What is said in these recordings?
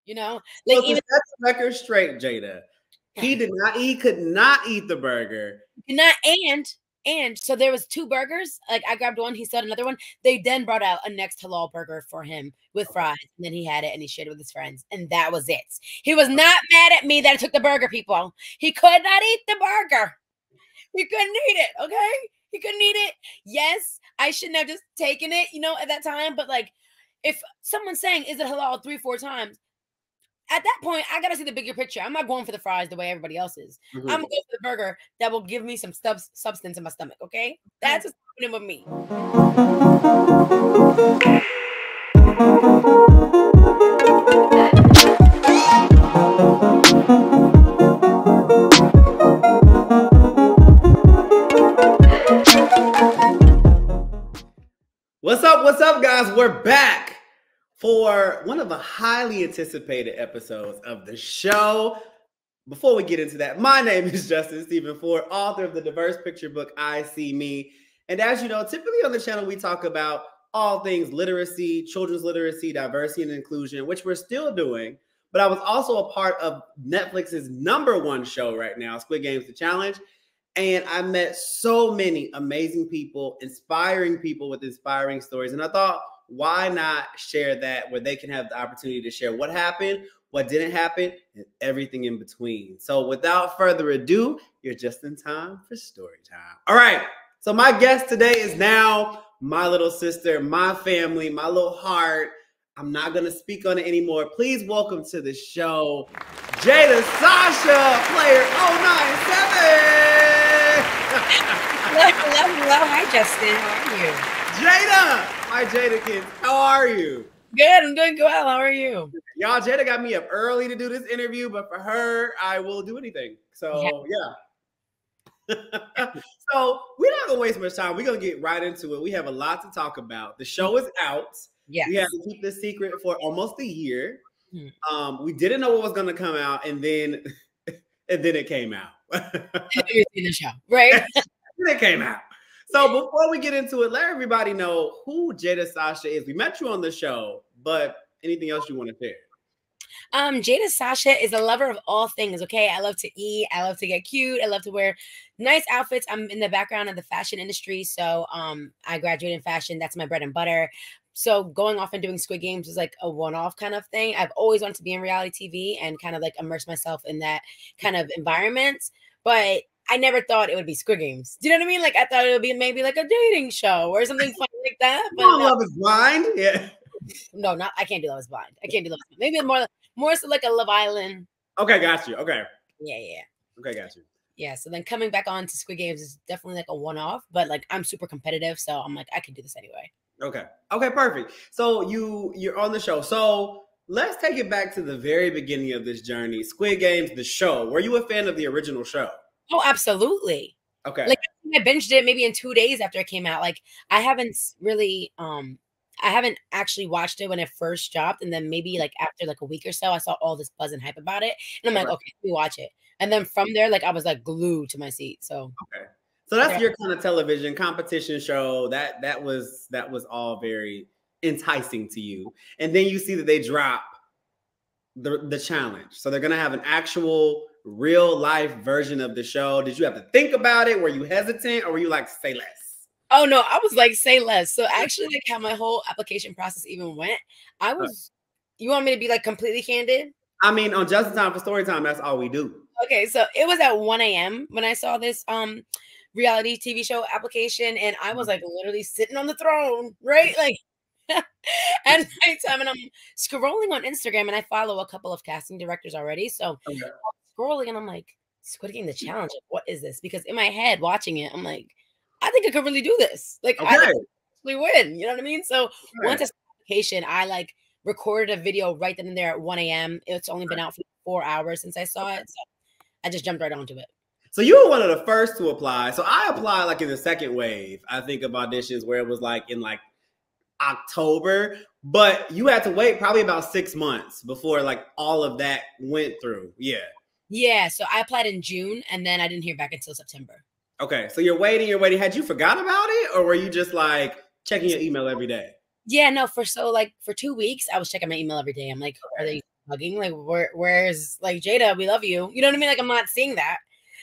You know, like so even set the record straight, Jada. He could not eat the burger. And so there was 2 burgers. Like I grabbed one, he said another one. They then brought out a next halal burger for him with fries, and then he had it and he shared it with his friends, and that was it. He was not mad at me that I took the burger, people. He could not eat the burger. He couldn't eat it, okay? He couldn't eat it. Yes, I shouldn't have just taken it, you know, at that time. But like, if someone's saying, is it halal 3-4 times? At that point, I gotta see the bigger picture. I'm not going for the fries the way everybody else is. I'm gonna go for the burger that will give me some substance in my stomach. Okay, that's what's happening with me. What's up, guys? We're back for one of the highly anticipated episodes of the show. Before we get into that, my name is Justin Stephen Ford, author of the diverse picture book, I See Me. And as you know, typically on the channel, we talk about all things literacy, children's literacy, diversity, and inclusion, which we're still doing. But I was also a part of Netflix's #1 show right now, Squid Games: The Challenge. And I met so many amazing people, inspiring people with inspiring stories. And I thought, why not share that where they can have the opportunity to share what happened, what didn't happen, and everything in between. So without further ado, you're just in time for story time. All right. So my guest today is now my little sister, my family, my little heart. I'm not going to speak on it anymore. Please welcome to the show, Jada Sasha, player 097. Hello. Hi, Justin. How are you? Jada, my Jadakins, how are you? Good. I'm doing well. How are you? Y'all, Jada got me up early to do this interview, but for her, I will do anything. So, yeah. So, we're not going to waste much time. We're going to get right into it. We have a lot to talk about. The show is out. Yes. We had to keep this secret for almost a year. We didn't know what was going to come out, and then it came out. You've seen the show, right? It came out. So before we get into it, let everybody know who Jada Sasha is. We met you on the show, but anything else you want to share? Jada Sasha is a lover of all things, okay? I love to eat. I love to get cute. I love to wear nice outfits. I'm in the background of the fashion industry, so I graduated in fashion. That's my bread and butter. So going off and doing Squid Games is like a one-off kind of thing. I've always wanted to be in reality TV and kind of like immerse myself in that kind of environment, but I never thought it would be Squid Games. Do you know what I mean? Like I thought it would be maybe like a dating show or something funny like that. But no. Love is Blind? Yeah. No, I can't do Love is Blind. I can't do Love is Blind. Maybe more so like a Love Island. Okay, got you. Okay. Yeah. Okay, got you. Yeah, so then coming back on to Squid Games is definitely like a one-off, but like I'm super competitive, so I'm like I can do this anyway. Okay, perfect. So you're on the show. So let's take it back to the very beginning of this journey. Squid Games, the show. Were you a fan of the original show? Oh, absolutely. Okay. Like I binged it maybe in 2 days after it came out. Like I haven't really I haven't actually watched it when it first dropped, and then maybe like after like a week or so, I saw all this buzz and hype about it, and I'm like, okay, let me watch it. And then from there, like I was like glued to my seat. So okay. So that's your kind of television competition show. That was all very enticing to you. And then you see that they drop the challenge. So they're gonna have an actual real life version of the show. Did you have to think about it? Were you hesitant, or were you like, say less? Oh no, I was like, say less. So actually, like how my whole application process even went, I was. You want me to be like completely candid? I mean, on Just in Time for Story Time, that's all we do. Okay, so it was at 1 a.m. when I saw this reality TV show application, and I was like literally sitting on the throne, right? Like at nighttime, and I'm scrolling on Instagram, and I follow a couple of casting directors already. So I'm scrolling, and I'm like, Squid Game: The Challenge. Like, what is this? Because in my head, watching it, I'm like, I think I could really do this. Like, I think I actually win. You know what I mean? So once I saw the application, I like recorded a video right then and there at 1 a.m. It's only been out for 4 hours since I saw it, so I just jumped right onto it. So you were one of the first to apply. So I applied like in the second wave, I think, of auditions, where it was like in like October, but you had to wait probably about 6 months before like all of that went through. Yeah. So I applied in June, and then I didn't hear back until September. Okay. So you're waiting. Had you forgot about it, or were you just like checking your email every day? Yeah, no, for 2 weeks, I was checking my email every day. I'm like, are they hugging. Like, where's like Jada? We love you. You know what I mean? Like, I'm not seeing that.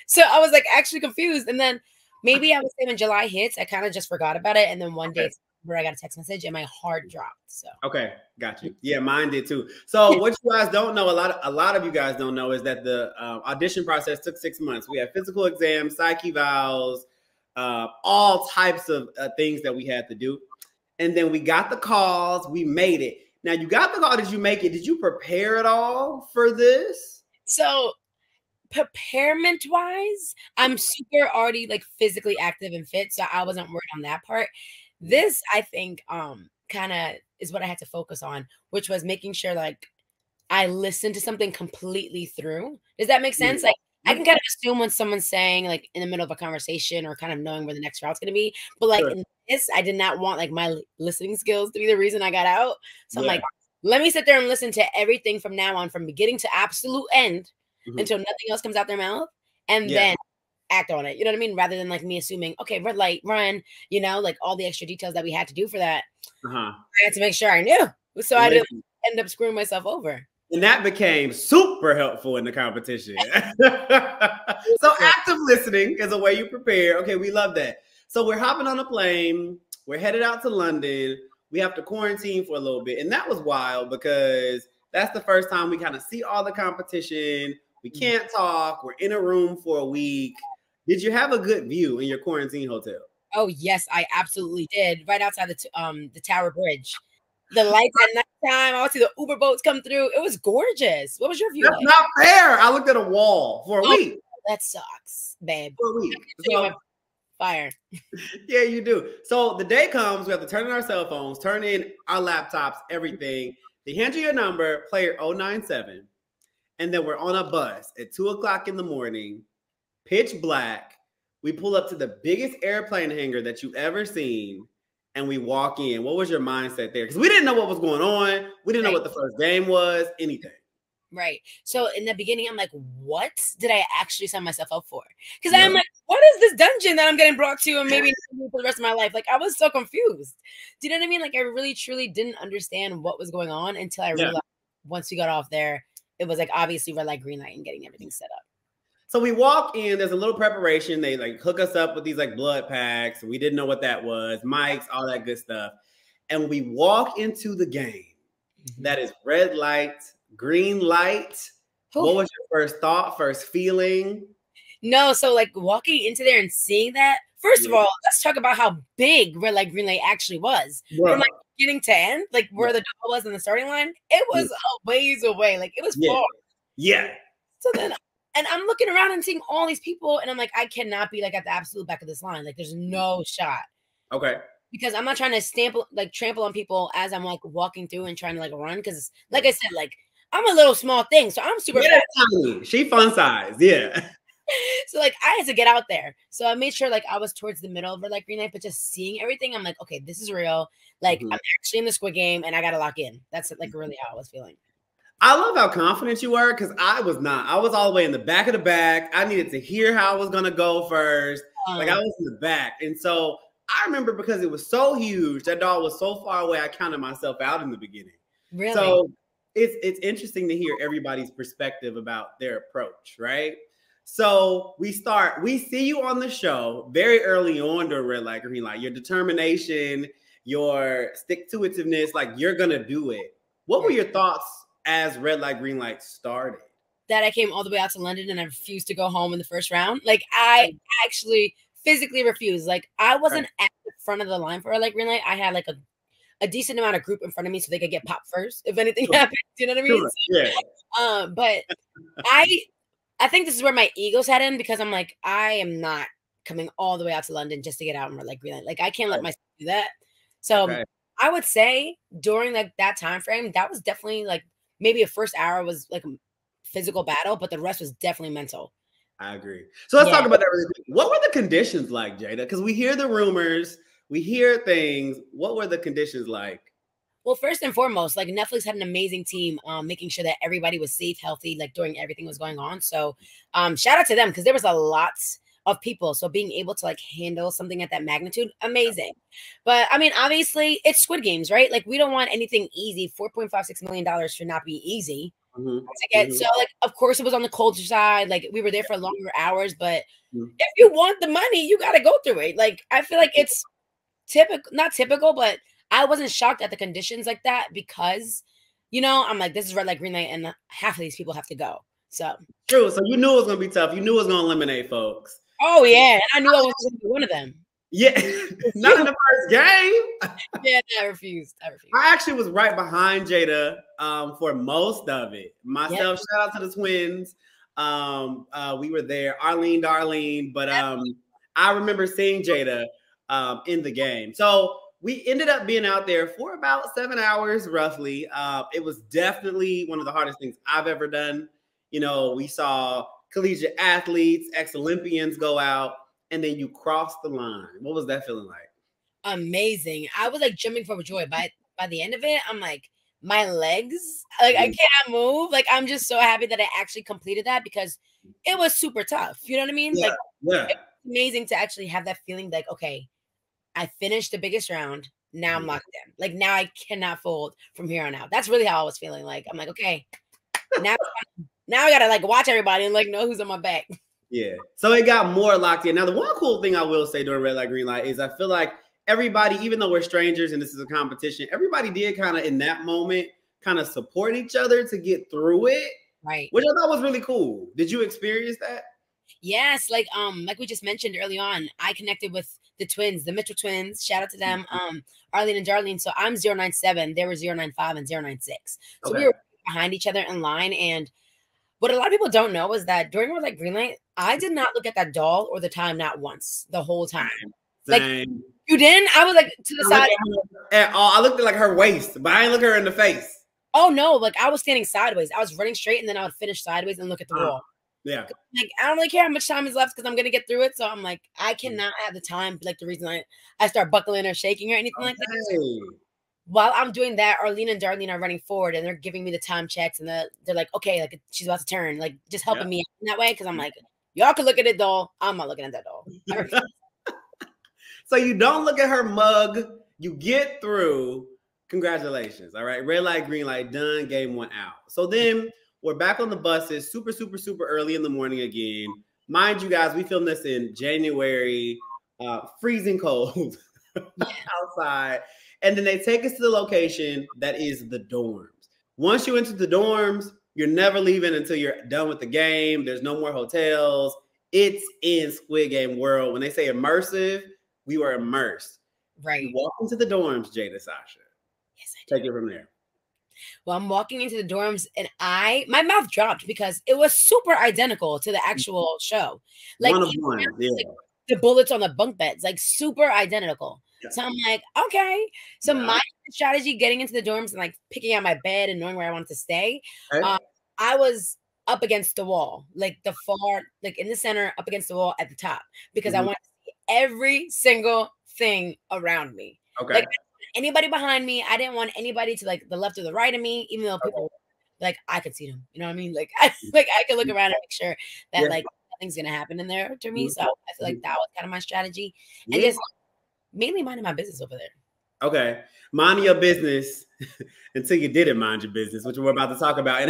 So I was like actually confused. And then maybe I would say when July hits, I kind of just forgot about it. And then one day where I got a text message and my heart dropped. So okay, got you. Yeah, mine did too. So what you guys don't know, a lot of you guys don't know, is that the audition process took 6 months. We had physical exams, psyche evals, all types of things that we had to do. And then we got the calls. We made it. Now you got the call. Did you make it? Did you prepare at all for this? So preparement wise, I'm super already like physically active and fit. So I wasn't worried on that part. This, I think, kind of is what I had to focus on, which was making sure like I listened to something completely through. Does that make sense? Like I can kind of assume when someone's saying like in the middle of a conversation or kind of knowing where the next route's going to be. But like in this, I did not want like my listening skills to be the reason I got out. So I'm like, let me sit there and listen to everything from now on, from beginning to absolute end until nothing else comes out their mouth. And then act on it. You know what I mean? Rather than like me assuming, okay, red light, run, you know, like all the extra details that we had to do for that. I had to make sure I knew. So I didn't end up screwing myself over. And that became super helpful in the competition. So active listening is a way you prepare. Okay, we love that. So we're hopping on a plane. We're headed out to London. We have to quarantine for a little bit. And that was wild because that's the first time we kind of see all the competition. We can't talk. We're in a room for a week. Did you have a good view in your quarantine hotel? Oh, yes, I absolutely did. Right outside the Tower Bridge. The lights at nighttime. I would see the Uber boats come through. It was gorgeous. What was your view? That's not fair. I looked at a wall for a week. That sucks, babe. For a week. So, fire. Yeah, you do. So the day comes, we have to turn in our cell phones, turn in our laptops, everything. They hand you your number, player 097. And then we're on a bus at 2 o'clock in the morning, pitch black. We pull up to the biggest airplane hangar that you've ever seen, and we walk in. What was your mindset there? Because we didn't know what was going on. We didn't know what the first game was, anything. Right. So in the beginning, I'm like, what did I actually sign myself up for? Because I'm like, what is this dungeon that I'm getting brought to and maybe for the rest of my life? Like, I was so confused. Do you know what I mean? Like, I really, truly didn't understand what was going on until I realized once we got off there, it was like obviously red light, green light, and getting everything set up. So we walk in, there's a little preparation. They like hook us up with these like blood packs. We didn't know what that was, mics, all that good stuff. And we walk into the game. That is red light, green light. What was your first thought, first feeling? No, so like walking into there and seeing that, first of all, let's talk about how big red light, green light actually was. From like beginning to end, like where the double was in the starting line, it was a ways away. Like it was far. So then, and I'm looking around and seeing all these people, and I'm like, I cannot be like at the absolute back of this line. Like there's no shot. Okay. Because I'm not trying to trample on people as I'm like walking through and trying to like run. Because like I said, like I'm a little small thing, so I'm super fast. She fun size, So like I had to get out there. So I made sure like I was towards the middle of red light, green light, but just seeing everything, I'm like, okay, this is real. Like I'm actually in the Squid Game and I gotta lock in. That's like really how I was feeling. I love how confident you were because I was not. I was all the way in the back of the back. I needed to hear how I was gonna go first. Like I was in the back. And so I remember because it was so huge, that dog was so far away, I counted myself out in the beginning. Really? So it's interesting to hear everybody's perspective about their approach, right? So we see you on the show very early on during red light, green light. Your determination, your stick-to-itiveness, like you're gonna do it. What were your thoughts as red light, green light started? That I came all the way out to London and I refused to go home in the first round. Like I actually physically refused. Like I wasn't at the front of the line for red light, green light. I had like a decent amount of group in front of me so they could get popped first if anything happened. Do you know what I mean? Yeah. But I think this is where my ego's head in because I'm like, I am not coming all the way out to London just to get out and red light, green light. Like I can't let myself do that. So I would say during like that time frame, that was definitely like maybe a first hour was like a physical battle, but the rest was definitely mental. I agree. So let's talk about that really quick. What were the conditions like, Jada? Because we hear the rumors, we hear things. What were the conditions like? Well, first and foremost, like Netflix had an amazing team making sure that everybody was safe, healthy, like during everything was going on. So shout out to them because there was a lot of people. So being able to like handle something at that magnitude, amazing. But I mean, obviously it's Squid Games, right? Like we don't want anything easy. $4.56 million should not be easy. to get. So like, of course, it was on the colder side. Like we were there for longer hours, but if you want the money, you got to go through it. Like I feel like it's not typical, but I wasn't shocked at the conditions like that because, I'm like, this is red light, green light, and half of these people have to go. So true. So you knew it was gonna be tough. You knew it was gonna eliminate folks. Oh yeah, I knew I was going to be one of them. Yeah, not in the first game. Yeah, I refused. I actually was right behind Jada for most of it. Myself, shout out to the twins. We were there, Arlene, Darlene, but I remember seeing Jada in the game. So we ended up being out there for about 7 hours, roughly. It was definitely one of the hardest things I've ever done. We saw collegiate athletes, ex-Olympians go out, and then you cross the line. What was that feeling like? Amazing. I was like jumping for joy. By the end of it, I'm like, my legs, like I can't move. Like I'm just so happy that I actually completed that because it was super tough. You know what I mean? Yeah, like it's amazing to actually have that feeling like, okay, I finished the biggest round. Now I'm locked in. Like now I cannot fold from here on out. That's really how I was feeling. Like I'm like, okay, now I gotta like watch everybody and like know who's on my back. Yeah. So it got more locked in. Now, the one cool thing I will say during red light, green light is I feel like everybody, even though we're strangers and this is a competition, everybody did kind of in that moment kind of support each other to get through it. Right. Which I thought was really cool. Did you experience that? Yes. Like we just mentioned early on, I connected with the twins, the Mitchell twins. Shout out to them. Arlene and Darlene. So I'm 097. They were 095 and 096. So we were behind each other in line. And what a lot of people don't know is that during red light, green light, I did not look at that doll or the time not once the whole time. Like you didn't? I was like to the side. I looked at like her waist, but I didn't look her in the face. Oh no, like I was standing sideways. I was running straight and then I would finish sideways and look at the wall. Yeah. Like I don't really care how much time is left because I'm gonna get through it. So I'm like, I cannot have the time, like the reason I start buckling or shaking or anything like that. So while I'm doing that, Arlene and Darlene are running forward and they're giving me the time checks and they're like, okay, like she's about to turn, like just helping me in that way. Cause I'm like, y'all can look at it, doll. I'm not looking at that doll. So you don't look at her mug, you get through. Congratulations. All right. Red light, green light, done. Game 1 out. So then we're back on the buses super, super, super early in the morning again. Mind you guys, we filmed this in January, freezing cold outside. And then they take us to the location that is the dorms. Once you enter the dorms, you're never leaving until you're done with the game. There's no more hotels. It's in Squid Game world. When they say immersive, we were immersed. Right. You walk into the dorms, Jada, Sasha. Yes, I take it from there. Well, I'm walking into the dorms and my mouth dropped because it was super identical to the actual show. Like, one of one. Yeah. Like the bullets on the bunk beds, like super identical. Yeah. So I'm like, okay. So my strategy getting into the dorms and like picking out my bed and knowing where I wanted to stay, I was up against the wall, like the far, like in the center, up against the wall at the top, because I wanted to see every single thing around me. Okay. Like anybody behind me, I didn't want anybody to like the left or the right of me, even though people like I could see them. You know what I mean? Like I could look around and make sure that like nothing's gonna happen in there to me. So I feel like that was kind of my strategy, and just mainly minding my business over there. Okay, minding your business until you didn't mind your business, which we're about to talk about in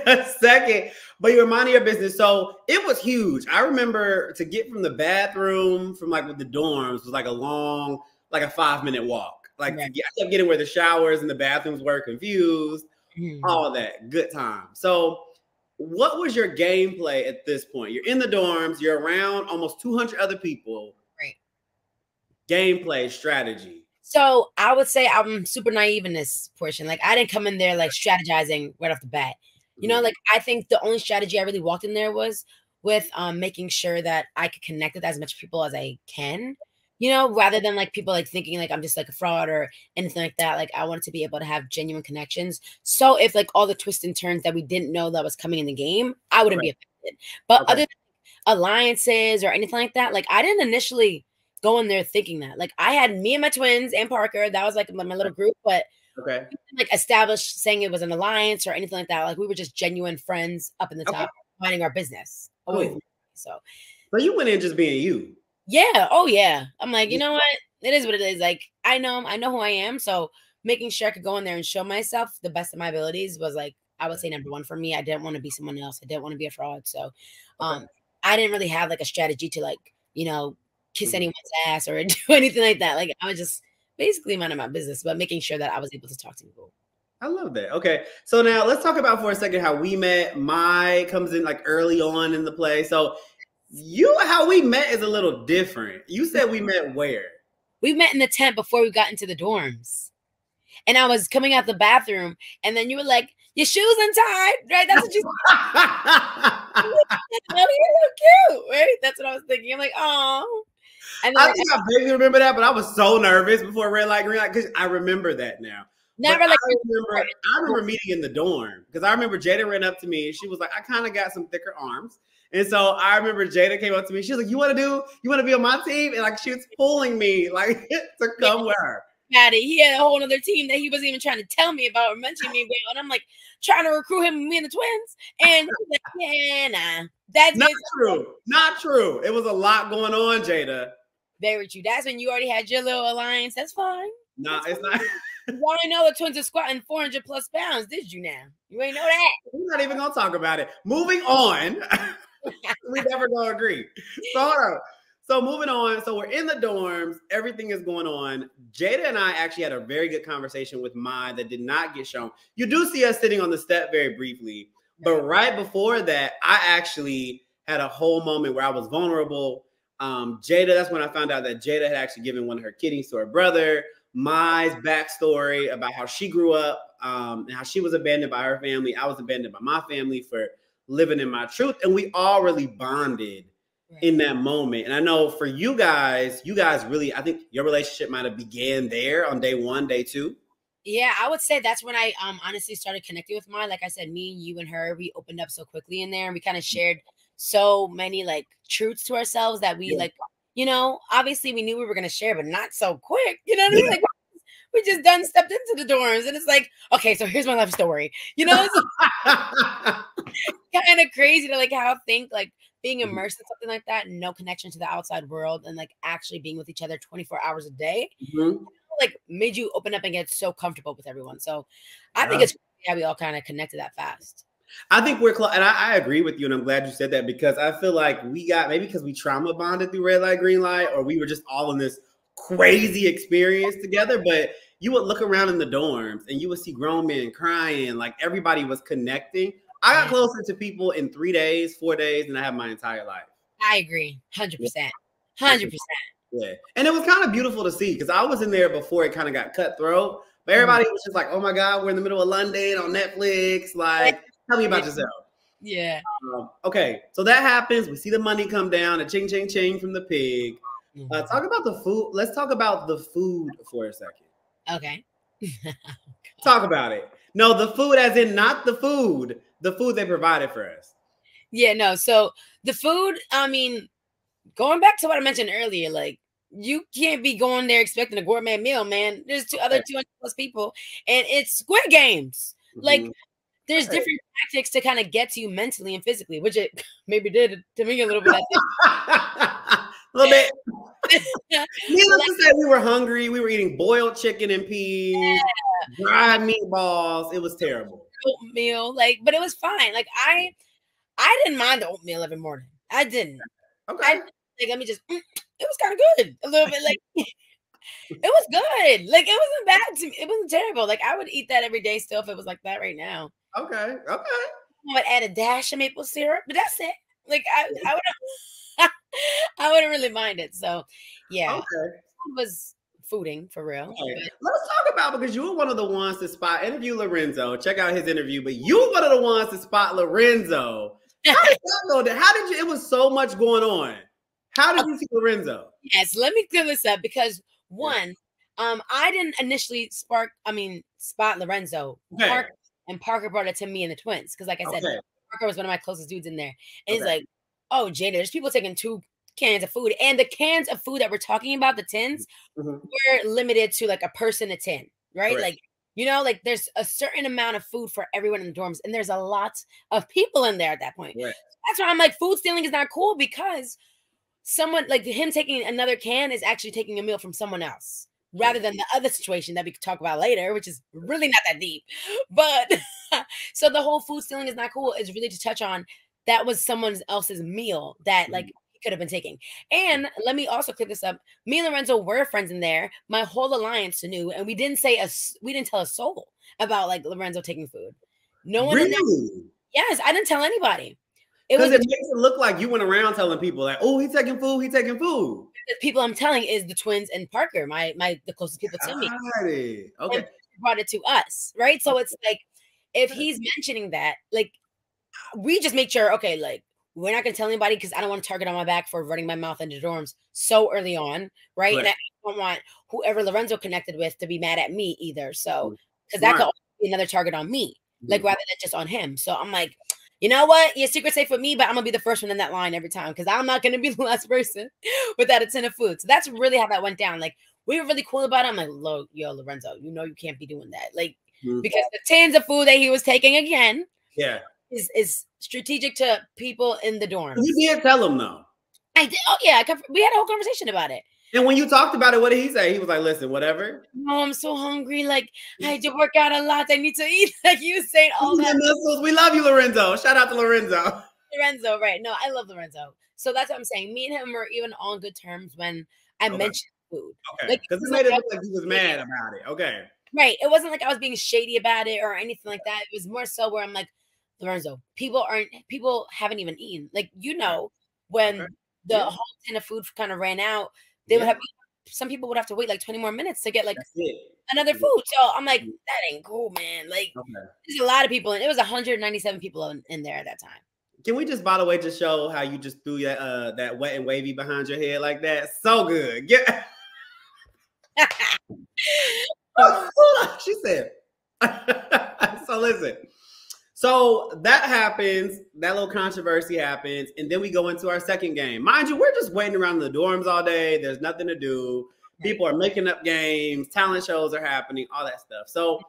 a second. But you were minding your business, so it was huge. I remember to get from the bathroom from like with the dorms was like a long, like a 5-minute walk. Like I kept getting where the showers and the bathrooms were, confused, all of that. Good time. So what was your gameplay at this point? You're in the dorms, you're around almost 200 other people. Right. Gameplay, strategy. So I would say I'm super naive in this portion. Like I didn't come in there like strategizing right off the bat. You know, like I think the only strategy I really walked in there was with making sure that I could connect with as much people as I can. You know, rather than like people like thinking like I'm just like a fraud or anything like that. Like I wanted to be able to have genuine connections. So if like all the twists and turns that we didn't know that was coming in the game, I wouldn't be affected. But other than alliances or anything like that, like I didn't initially go in there thinking that. Like I had me and my twins and Parker. That was like my little group, but we didn't, like established saying it was an alliance or anything like that. Like we were just genuine friends up in the top, minding our business. So you went in just being you. Yeah. Oh, yeah. I'm like, you know what? It is what it is. Like, I know who I am. So making sure I could go in there and show myself the best of my abilities was like, I would say number one for me. I didn't want to be someone else. I didn't want to be a fraud. So I didn't really have like a strategy to like, you know, kiss anyone's ass or do anything like that. Like I was just basically minding my business, but making sure that I was able to talk to people. I love that. Okay. So now let's talk about for a second how we met. Mai comes in like early on in the play. So how we met is a little different. You said we met where? We met in the tent before we got into the dorms. And I was coming out the bathroom and then you were like, your shoes untied, right? That's what you said. Oh, you're so cute, right? That's what I was thinking. I'm like, oh. I think I vaguely remember that, but I was so nervous before red light, green light, because I remember that now. Never like I remember meeting in the dorm because I remember Jada ran up to me and she was like, I kind of got some thicker arms. And so I remember Jada came up to me. She was like, you want to be on my team? And like, she was pulling me like to come with her. He had a whole other team that he wasn't even trying to tell me about or mention me about. And I'm like trying to recruit him, me and the twins. And he's like, yeah, nah. That's not true. Not true. It was a lot going on, Jada. Very true. That's when you already had your little alliance. That's fine. No, it's not. You already know the twins are squatting 400 plus pounds, did you now? You ain't know that. We're not even going to talk about it. Moving on. We never going to agree. So moving on. So we're in the dorms. Everything is going on. Jada and I actually had a very good conversation with Mai that did not get shown. You do see us sitting on the step very briefly. But right before that, I actually had a whole moment where I was vulnerable. Jada, that's when I found out that Jada had actually given one of her kidneys to her brother. Mai's backstory about how she grew up and how she was abandoned by her family. I was abandoned by my family for living in my truth. And we all really bonded in that moment. And I know for you guys really, I think your relationship might have began there on day 1, day 2. Yeah, I would say that's when I honestly started connecting with Mai. Like I said, me, you, and her, we opened up so quickly in there and we kind of shared so many like truths to ourselves that we like, you know, obviously we knew we were going to share, but not so quick. You know what I mean? Like we just stepped into the dorms and it's like, okay, so here's my life story. You know, it's kind of crazy to like think like being immersed in something like that, no connection to the outside world and like actually being with each other 24 hours a day, like made you open up and get so comfortable with everyone. So I think it's how we all kind of connected that fast. I think we're close, and I agree with you, and I'm glad you said that because I feel like we got maybe because we trauma bonded through red light, green light, or we were just all in this crazy experience together. But you would look around in the dorms and you would see grown men crying, like everybody was connecting. I got closer to people in 3 days, 4 days than I have my entire life. I agree, 100%, 100%. Yeah, and it was kind of beautiful to see because I was in there before it kind of got cutthroat, but everybody was just like, "Oh my God, we're in the middle of London on Netflix." Like, tell me about yourself. Yeah. Okay, so that happens. We see the money come down, a ching, ching, ching from the pig. Talk about the food. Let's talk about the food for a second. Okay. Talk about it. No, the food as in not the food they provided for us. Yeah, no. So the food, I mean, going back to what I mentioned earlier, like you can't be going there expecting a gourmet meal, man. There's 200 plus people and it's Squid Games. Like there's different tactics to kind of get to you mentally and physically, which it maybe did to me a little bit. A little bit. Needless to say, we were hungry. We were eating boiled chicken and peas, dried meatballs. It was terrible. Oatmeal, but it was fine. Like I didn't mind the oatmeal every morning. I didn't. Okay. Let me just. It was kind of good. A little bit it was good. Like it wasn't bad to me. It wasn't terrible. Like I would eat that every day still if it was like that right now. Okay. I would add a dash of maple syrup, but that's it. Like I would. I wouldn't really mind it. So yeah, it was fooding for real. Okay. Let's talk about because you were one of the ones to interview Lorenzo. Check out his interview, but you were one of the ones to spot Lorenzo. How did that go there? How did you? It was so much going on. How did you see Lorenzo? Yes, let me clear this up because one, I didn't initially spot Lorenzo. Okay. Parker brought it to me and the twins because, like I said, Parker was one of my closest dudes in there, and he's like, "Oh, Jada, there's people taking 2 cans of food, and the cans of food that we're talking about, the tins, were limited to like a person a tin, right? Like, you know, like there's a certain amount of food for everyone in the dorms, and there's a lot of people in there at that point. Right. That's why I'm like, food stealing is not cool because someone like him taking another can is actually taking a meal from someone else. rather than the other situation that we could talk about later, which is really not that deep. But so the whole food stealing is not cool. Is really to touch on that was someone else's meal that like he could have been taking. And let me also clear this up. Me and Lorenzo were friends in there. My whole alliance knew, and we didn't tell a soul about like Lorenzo taking food. No one. Really? Yes, I didn't tell anybody. Because it makes it look like you went around telling people like, "Oh, he's taking food. He's taking food." The people I'm telling is the twins and Parker, the closest people to me. Okay, and brought it to us, right? So it's like if he's mentioning that, like we just make sure, okay, like we're not gonna tell anybody because I don't want to target on my back for running my mouth into dorms so early on, right? And I don't want whoever Lorenzo connected with to be mad at me either. So because that could also be another target on me, like rather than just on him. So I'm like, you know what? Your secret's safe with me, but I'm gonna be the first one in that line every time because I'm not gonna be the last person without a tin of food. So that's really how that went down. Like we were really cool about it. I'm like, yo, Lorenzo, you know you can't be doing that. Like because the tins of food that he was taking again, is strategic to people in the dorm. You did tell him though. I did. Oh yeah, we had a whole conversation about it. And when you talked about it, what did he say? He was like, listen, whatever. No, I'm so hungry. Like, I had to work out a lot. I need to eat. Like, you saying all that. We love you, Lorenzo. Shout out to Lorenzo. Lorenzo, right. No, I love Lorenzo. So that's what I'm saying. Me and him were even on good terms when I mentioned food. Okay. Because it made it look like he was mad about it. Okay. Right. It wasn't like I was being shady about it or anything like that. It was more so where I'm like, Lorenzo, people haven't even eaten. Like, you know, when the whole tin of food kind of ran out, they would have some people would have to wait like 20 more minutes to get like another food. So I'm like, that ain't cool, man. Like there's a lot of people, and it was 197 people in there at that time. Can we just, by the way, just show how you just threw that wet and wavy behind your head like that? So good. Yeah. She said. So listen. So that happens, that little controversy happens, and then we go into our second game. Mind you, we're just waiting around the dorms all day. There's nothing to do. People are making up games, talent shows are happening, all that stuff. So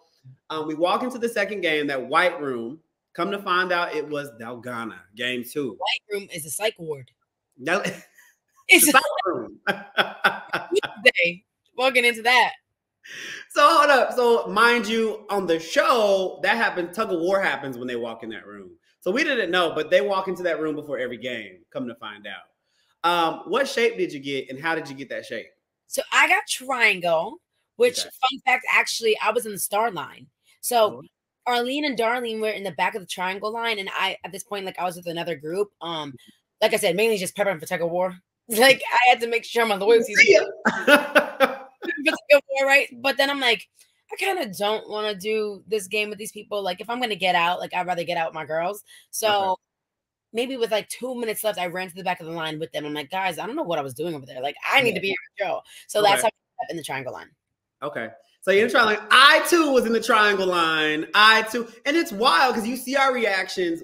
we walk into the second game, that white room. Come to find out it was Dalgana, game 2. White room is a psych ward. It's a psych room. Walking into that. So hold up. So mind you, on the show, that happens, tug of war happens when they walk in that room. So we didn't know, but they walk into that room before every game, come to find out. What shape did you get and how did you get that shape? So I got triangle, which fun fact, actually, I was in the star line. So Arlene and Darlene were in the back of the triangle line. And I, at this point, like I was with another group. Like I said, mainly just prepping for tug of war. Like I had to make sure my loyalties. Right, but then I'm like, I kind of don't want to do this game with these people. Like, if I'm gonna get out, like I'd rather get out with my girls. So maybe with like 2 minutes left, I ran to the back of the line with them. I'm like, guys, I don't know what I was doing over there. Like, I need to be here with Joe. So that's how I ended up in the triangle line. Okay. So you're in the triangle line. I too was in the triangle line. I too, and it's wild because you see our reactions.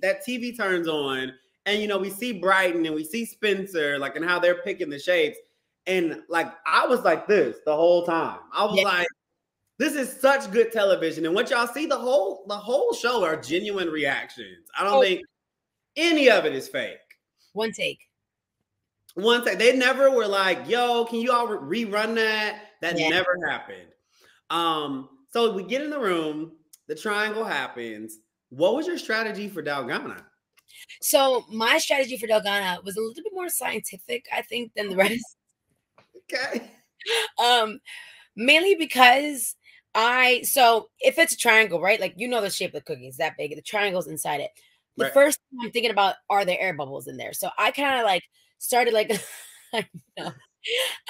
That TV turns on, and you know we see Brighton and we see Spencer, like, and how they're picking the shapes. And like I was like this the whole time. I was like, this is such good television. And what y'all see, the whole show are genuine reactions. I don't think any of it is fake. One take. They never were like, yo, can you all rerun that? That never happened. So we get in the room, the triangle happens. What was your strategy for Dalgana? So my strategy for Dalgana was a little bit more scientific, I think, than the rest. Okay. Mainly because so if it's a triangle, right? Like, you know, the shape of the cookie is that big, the triangle's inside it. The first thing I'm thinking about are there air bubbles in there. So I kind of like started like, I know.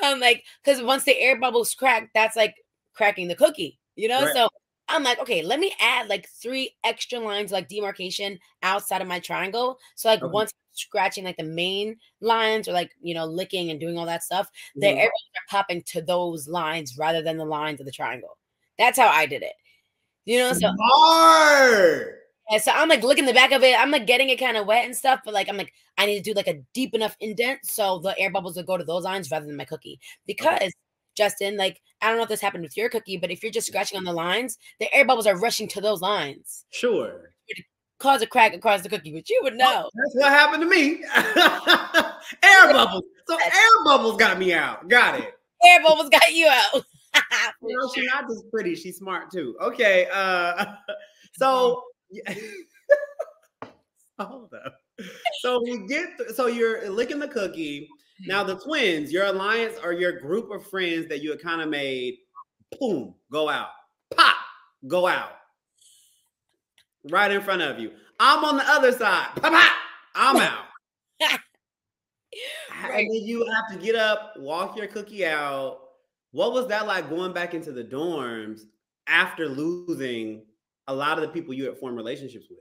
Like, because once the air bubbles crack, that's like cracking the cookie, you know? So I'm like, okay, let me add like 3 extra lines like demarcation outside of my triangle. So like once scratching like the main lines or like, you know, licking and doing all that stuff, the air bubbles are popping to those lines rather than the lines of the triangle. That's how I did it. You know, so so I'm like looking the back of it. I'm like getting it kind of wet and stuff, but like I'm like, I need to do like a deep enough indent so the air bubbles will go to those lines rather than my cookie. Because Justin, like, I don't know if this happened with your cookie, but if you're just scratching on the lines, the air bubbles are rushing to those lines. Sure. Cause a crack across the cookie, which you would know. That's what happened to me. Air bubbles. So air bubbles got me out. Got it. Air bubbles got you out. No, she's not just pretty. She's smart too. Okay. So hold up. So so you're licking the cookie. Now the twins, your alliance or your group of friends that you had kind of made, boom, go out. Pop, go out. Right in front of you. I'm on the other side. Pop, pop, I'm out. Right. And then you have to get up, walk your cookie out. What was that like going back into the dorms after losing a lot of the people you had formed relationships with?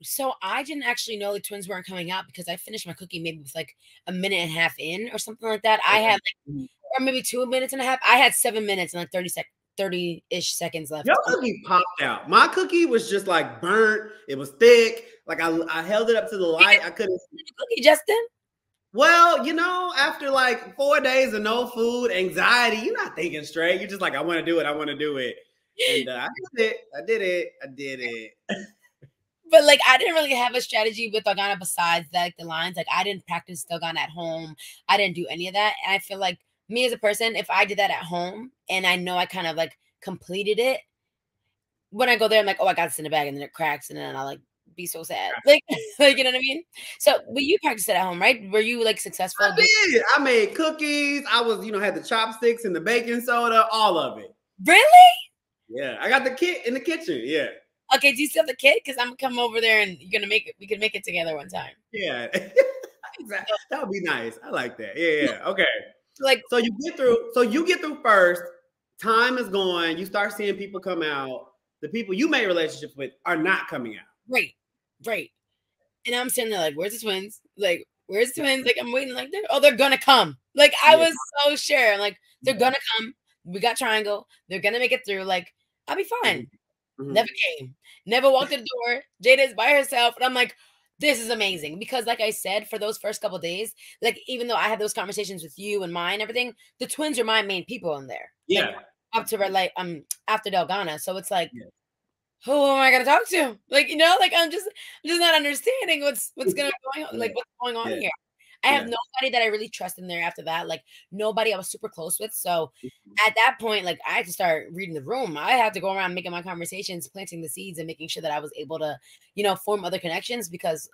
So I didn't actually know the twins weren't coming out because I finished my cookie maybe with like a minute and a half in or something like that. I had like, or maybe 2 minutes and a half. I had 7 minutes and like 30-ish seconds left. Your cookie popped out. My cookie was just like burnt. It was thick. Like I held it up to the light. I couldn't see the cookie, Justin. Well, you know, after like 4 days of no food, anxiety, you're not thinking straight. You're just like, I want to do it. I want to do it. And I did it. But like, I didn't really have a strategy with Dalgona besides like the lines. Like, I didn't practice Dalgona at home. I didn't do any of that. And I feel like me as a person, if I did that at home and I know I kind of like completed it, when I go there, I'm like, oh, I got this in the bag, and then it cracks, and then I like be so sad. Like you know what I mean? So, but you practiced it at home, right? Were you like successful? I did. I made cookies. I was, had the chopsticks and the baking soda, all of it. Really? Yeah. I got the kit in the kitchen. Yeah. Okay. Do you still have the kit? Because I'm gonna come over there and you're gonna make it. We can make it together one time. Yeah. Exactly. That would be nice. I like that. Yeah. Okay. Like, so you get through first. Time is going. You start seeing people come out. The people you made relationships with are not coming out. Right. And I'm sitting there like, where's the twins? Like, where's the twins? Like, I'm waiting like, they're gonna come. Like, I was so sure. Like, they're gonna come. We got Triangle. They're gonna make it through. Like, I'll be fine. Never came. Never walked to the door. Jada is by herself. And I'm like, this is amazing. Because like I said, for those first couple days, like, even though I had those conversations with you and mine and everything, the twins are my main people in there. Yeah. Like, up to like after Dalgona. So it's like, who am I gonna talk to? Like, like I'm just not understanding what's going on, like what's going on here. I have nobody that I really trust in there after that. Like, nobody I was super close with. So at that point, like, I had to start reading the room. I had to go around making my conversations, planting the seeds, and making sure that I was able to, form other connections, because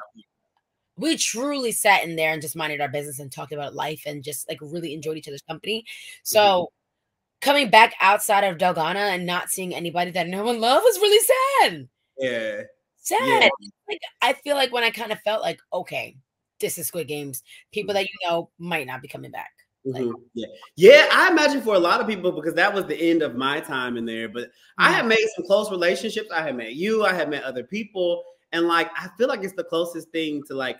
we truly sat in there and just minded our business and talked about life and just like really enjoyed each other's company. So coming back outside of Dalgona and not seeing anybody that no one loved was really sad. Yeah. Sad. Yeah. Like, I feel like when I kind of felt like, okay, this is Squid Games, people that might not be coming back. Like, yeah. I imagine for a lot of people, because that was the end of my time in there. But I have made some close relationships. I have met you. I have met other people, and like I feel like it's the closest thing to like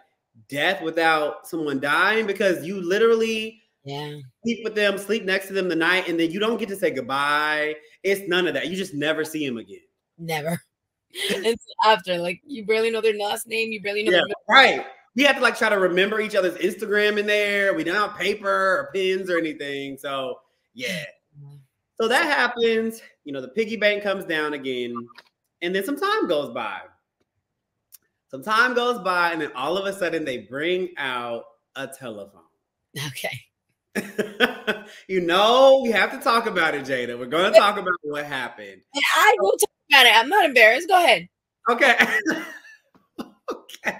death without someone dying, because you literally sleep with them, sleep next to them the night, and then you don't get to say goodbye. It's none of that. You just never see them again. Never. And after, like, you barely know their last name. You barely know their right. We have to like try to remember each other's Instagram in there. We don't have paper or pens or anything. So yeah. So that happens. The piggy bank comes down again. And then some time goes by. And then all of a sudden they bring out a telephone. Okay. We have to talk about it, Jada. We're going to talk about what happened. And I will talk about it. I'm not embarrassed. Go ahead. Okay. Okay.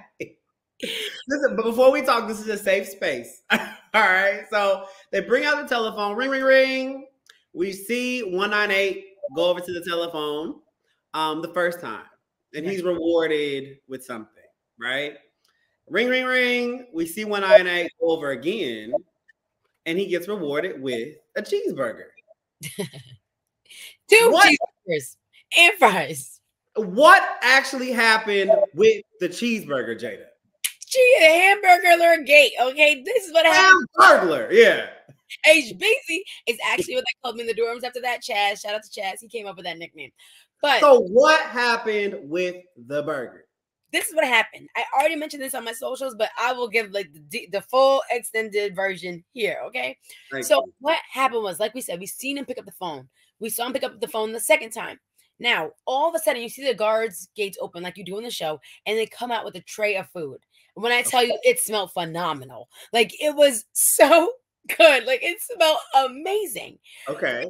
Listen, but before we talk, this is a safe space. All right. So they bring out the telephone. Ring, ring, ring. We see 198 go over to the telephone the first time. And he's rewarded with something, right? Ring, ring, ring. We see 198 go over again. And he gets rewarded with a cheeseburger. 2 cheeseburgers and fries. What actually happened with the cheeseburger, Jada? She had a hamburger gate. Okay, this is what happened. Hamburglar, yeah. HBC is actually what they called me in the dorms after that. Chaz, shout out to Chaz. He came up with that nickname. But so what happened with the burger? This is what happened. I already mentioned this on my socials, but I will give like the full extended version here. Okay. What happened was, like we said, we seen him pick up the phone. We saw him pick up the phone the second time. Now, all of a sudden, you see the guards' gates open like you do in the show, and they come out with a tray of food. When I tell you, it smelled phenomenal. Like, it was so good. Like it smelled amazing. Okay.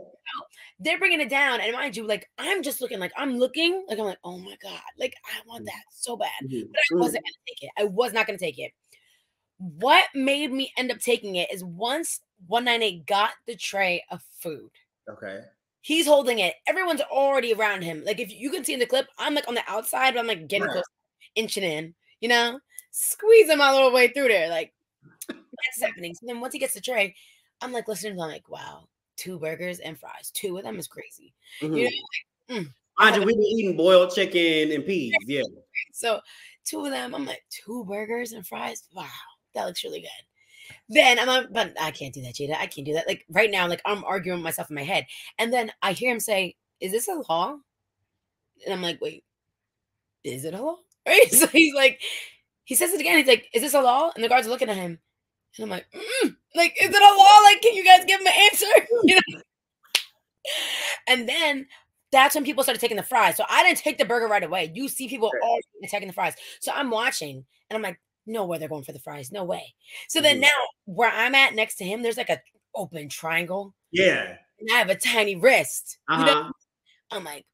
They're bringing it down, and mind you, like I'm just looking, like I'm looking, like I'm like, oh my god, like I want that so bad, Mhm. but I wasn't gonna take it. I was not gonna take it. What made me end up taking it is once 198 got the tray of food. Okay. He's holding it. Everyone's already around him. Like if you can see in the clip, I'm like on the outside, but I'm like getting Right. close, inching in, squeeze him all the way through there. Like that's happening. So then once he gets the tray, I'm like listening to him, I'm like, wow, 2 burgers and fries. 2 of them is crazy. You know, Mhm. like, I Mind have you, a we've been eating boiled chicken and peas. Yeah. so 2 of them, I'm like, 2 burgers and fries. Wow, that looks really good. Then I'm like, but I can't do that, Jada. I can't do that. Like right now, like I'm arguing with myself in my head. And then I hear him say, is this a law? And I'm like, wait, is it a law? Right? So he's like, he says it again. He's like, is this a law? And the guards are looking at him. And I'm like, like, is it a law? Like, can you guys give him an answer? And then that's when people started taking the fries. So I didn't take the burger right away. You see people all taking the fries. So I'm watching and I'm like, no way they're going for the fries. No way. So then Mhm. now where I'm at next to him, there's like a open triangle. Yeah. And I have a tiny wrist. Uh-huh. I'm like,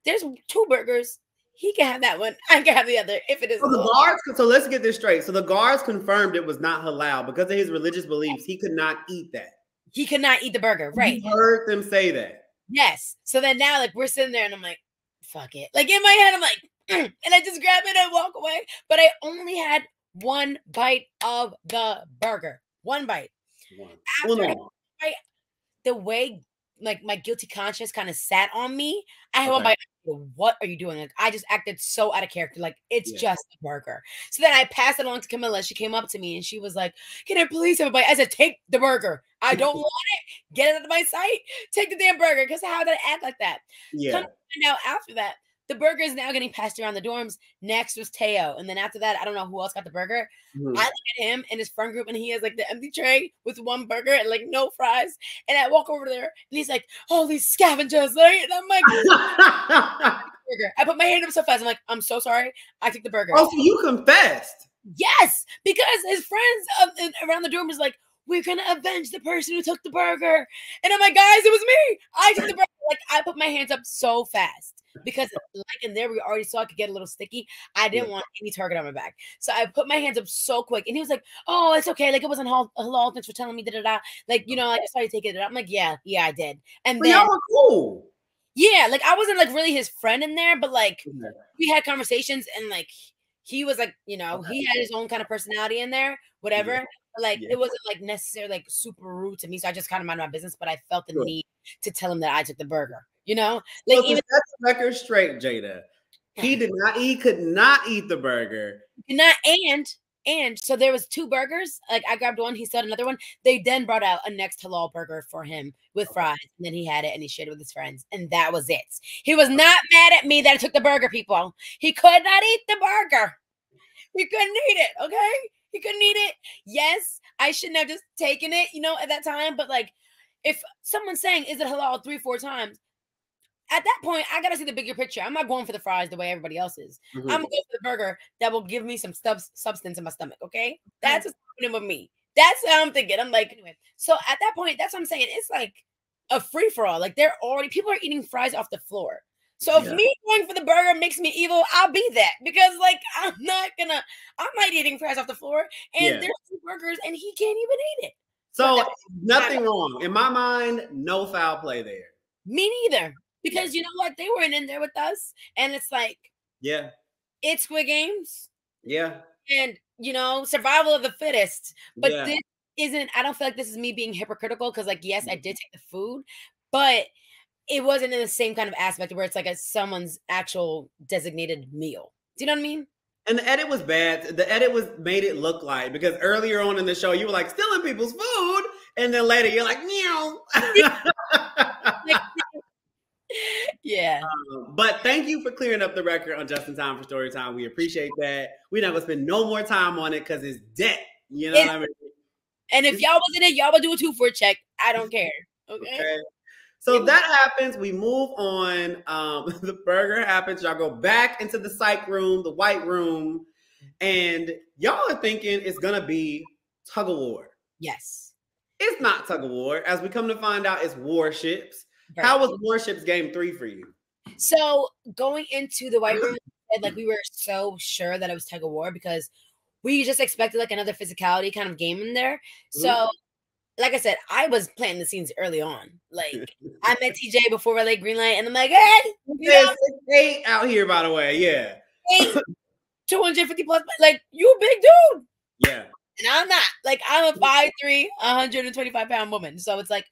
there's 2 burgers. He can have that one. I can have the other if it is. So the guards, so let's get this straight. So the guards confirmed it was not halal because of his religious beliefs. He could not eat that. He could not eat the burger. Right. You heard them say that. Yes. So then now, like, we're sitting there and I'm like, fuck it. Like, in my head, I'm like, and I just grab it and walk away. But I only had 1 bite of the burger. 1 bite. After I bite, the way, like, my guilty conscience kind of sat on me, I had 1 bite. What are you doing? Like, I just acted so out of character. Like, it's just a burger. So then I passed it along to Camilla. She came up to me and she was like, can I please have a bite? I said, take the burger. I don't want it. Get it out of my sight. Take the damn burger. Because how did I act like that? Yeah. Now, after that, the burger is now getting passed around the dorms. Next was Teo. And then after that, I don't know who else got the burger. I look at him and his friend group, and he has like the empty tray with 1 burger and like no fries. And I walk over there and he's like, all these scavengers, right? And I'm like, burger. I put my hand up so fast. I'm like, I'm so sorry. I took the burger. Oh, so you confessed? Yes, because his friends around the dorm was like, we're gonna avenge the person who took the burger. And I'm like, guys, it was me. I took the burger. Like, I put my hands up so fast because, like, in there, we already saw it could get a little sticky. I didn't want any target on my back. So I put my hands up so quick. And he was like, oh, it's okay. Like, it wasn't halal. Thanks for telling me. Da-da-da. Like, I just saw you take it. I'm like, yeah, I did. And then y'all were cool. Yeah, like, I wasn't, like, really his friend in there, but, like, we had conversations and, like, he was, like, he had his own kind of personality in there, whatever. Yeah. But, like, it wasn't, like, necessarily, like, super rude to me, so I just kind of minded my business, but I felt the need to tell him that I took the burger, Like, so even set the record straight, Jada. He could not eat the burger. And so there was 2 burgers. Like, I grabbed one, he said another one. They then brought out a next halal burger for him with fries. And then he had it and he shared it with his friends. And that was it. He was not mad at me that I took the burger, people. He could not eat the burger. He couldn't eat it, okay? He couldn't eat it. Yes, I shouldn't have just taken it, at that time. But, like, if someone's saying, is it halal 3-4 times? At that point, I gotta see the bigger picture. I'm not going for the fries the way everybody else is. I'm gonna go for the burger that will give me some substance in my stomach. Okay, that's what's happening with me. That's how I'm thinking. I'm like, anyway. So at that point, that's what I'm saying. It's like a free for all. Like, people are eating fries off the floor. So if me going for the burger makes me evil, I'll be that, because like I'm not eating fries off the floor, and there's 2 burgers, and he can't even eat it. So nothing wrong in my mind. No foul play there. Me neither. Because you know what? They weren't in there with us. And it's like, it's Squid Games. Yeah. And, survival of the fittest. But this isn't, I don't feel like this is me being hypocritical, because, like, yes, I did take the food, but it wasn't in the same kind of aspect where it's like someone's actual designated meal. Do you know what I mean? And the edit was bad. The edit made it look like, because earlier on in the show, you were like stealing people's food. And then later you're like, meow. Yeah. But thank you for clearing up the record on Just in Time for Story Time. We appreciate that. We're not gonna spend no more time on it because it's debt. You know what I mean? And if y'all wasn't it, y'all would do a 2 for a check. I don't care. Okay. So that happens. We move on. The burger happens. Y'all go back into the psych room, the white room, and y'all are thinking it's gonna be tug of war. Yes. It's not tug of war. As we come to find out, it's warships. Right. How was Warships Game 3 for you? So going into the white room, like we were so sure that it was tug of war because we just expected like another physicality kind of game in there. So like I said, I was planting the scenes early on. Like I met TJ before Red Light, Green Light, and I'm like, hey, you know, 6'8" out here, by the way. Yeah. 250 plus, like you a big dude. Yeah. And I'm not. Like I'm a 5'3", 125-pound woman. So it's like,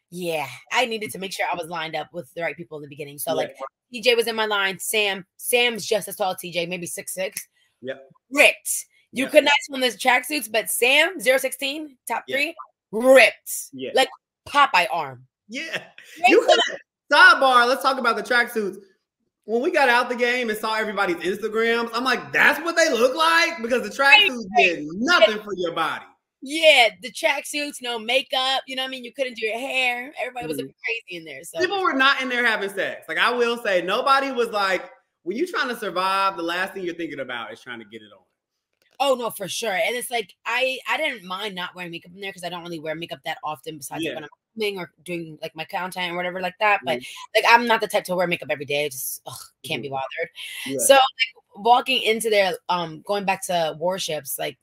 yeah, I needed to make sure I was lined up with the right people in the beginning. So like TJ was in my line. Sam's just as tall as TJ, maybe 6'6". Yep. Ripped. You could not swim the tracksuits, but Sam, 016, top 3, ripped. Yeah. Like Popeye arm. Yeah. You could sidebar, let's talk about the tracksuits. When we got out the game and saw everybody's Instagrams, I'm like, that's what they look like? Because the tracksuits did nothing for your body. Yeah, the tracksuits, no makeup. You know what I mean? You couldn't do your hair. Everybody was looking crazy in there. So people were not in there having sex. Like I will say, nobody was like, when you're trying to survive, the last thing you're thinking about is trying to get it on. Oh no, for sure. And it's like I didn't mind not wearing makeup in there because I don't really wear makeup that often besides like when I'm filming or doing like my content or whatever like that. But like I'm not the type to wear makeup every day. I just can't be bothered. So like walking into there, going back to warships, like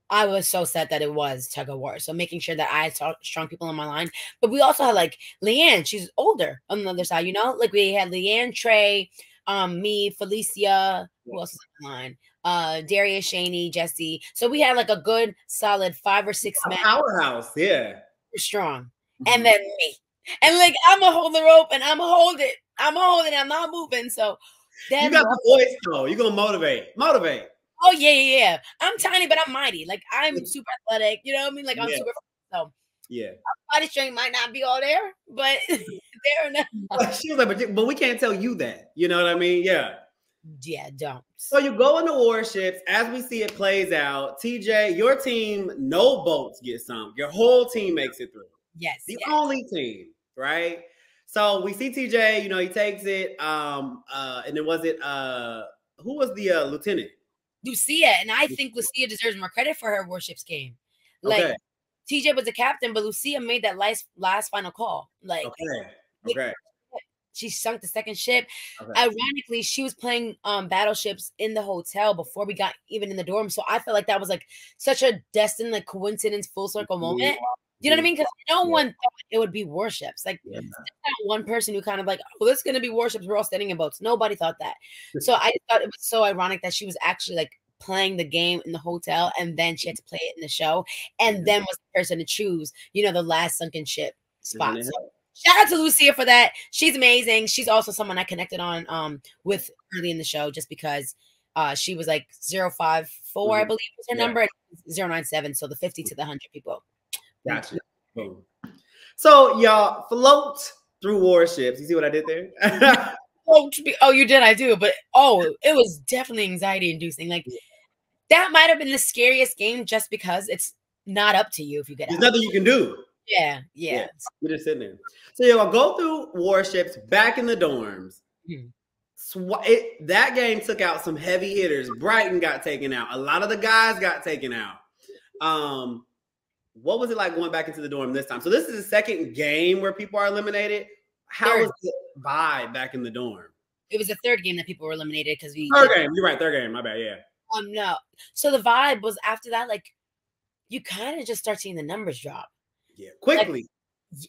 I was so set that it was tug of war. So making sure that I had strong people on my line. But we also had like Leanne, she's older on the other side, you know? Like we had Leanne, Trey, me, Felicia, who else is on the line? Darius, Shaney, Jesse. So we had like a good solid 5 or 6 men. Powerhouse, yeah. Strong. And then me. And like I'm gonna hold the rope and I'm gonna hold it. I'm not moving. So then you got the voice though. You're gonna motivate. Oh yeah. I'm tiny, but I'm mighty. Like I'm super athletic. You know what I mean? Like I'm super. So yeah, body strength might not be all there, but there enough. She was like, but we can't tell you that. You know what I mean? Yeah. Yeah, don't. So you go into warships. As we see it plays out, TJ, your team, no boats get sunk. Your whole team makes it through. Yes. The only team, right? So we see TJ, you know, he takes it. And then was it who was the lieutenant? Lucia. And I think Lucia deserves more credit for her warships game. Like TJ was the captain, but Lucia made that last final call. Like she sunk the second ship. Ironically, she was playing battleships in the hotel before we got even in the dorm. So I felt like that was like such a destined like coincidence, full circle moment. You know what I mean? Because no one thought it would be warships. Like not one person who kind of like, oh, this is gonna be warships. We're all standing in boats. Nobody thought that. So I thought it was so ironic that she was actually like playing the game in the hotel and then she had to play it in the show and then was the person to choose, you know, the last sunken ship spot. So shout out to Lucia for that. She's amazing. She's also someone I connected on with early in the show just because she was like 054, I believe was her number, and 097. So the 50 to the 100 people. Gotcha. Boom. So y'all float through warships. You see what I did there? Oh, you did. I do. But it was definitely anxiety inducing. Like that might have been the scariest game just because it's not up to you if you get out. There's nothing you can do. Yeah. You're just sitting there. So y'all go through warships back in the dorms. That game took out some heavy hitters. Brighton got taken out. A lot of the guys got taken out. What was it like going back into the dorm this time? So this is the second game where people are eliminated. How was the vibe back in the dorm? It was the third game that people were eliminated because third game. You're right. Third game. My bad. Yeah. No. So the vibe was after that, like you kind of just start seeing the numbers drop. Yeah, quickly.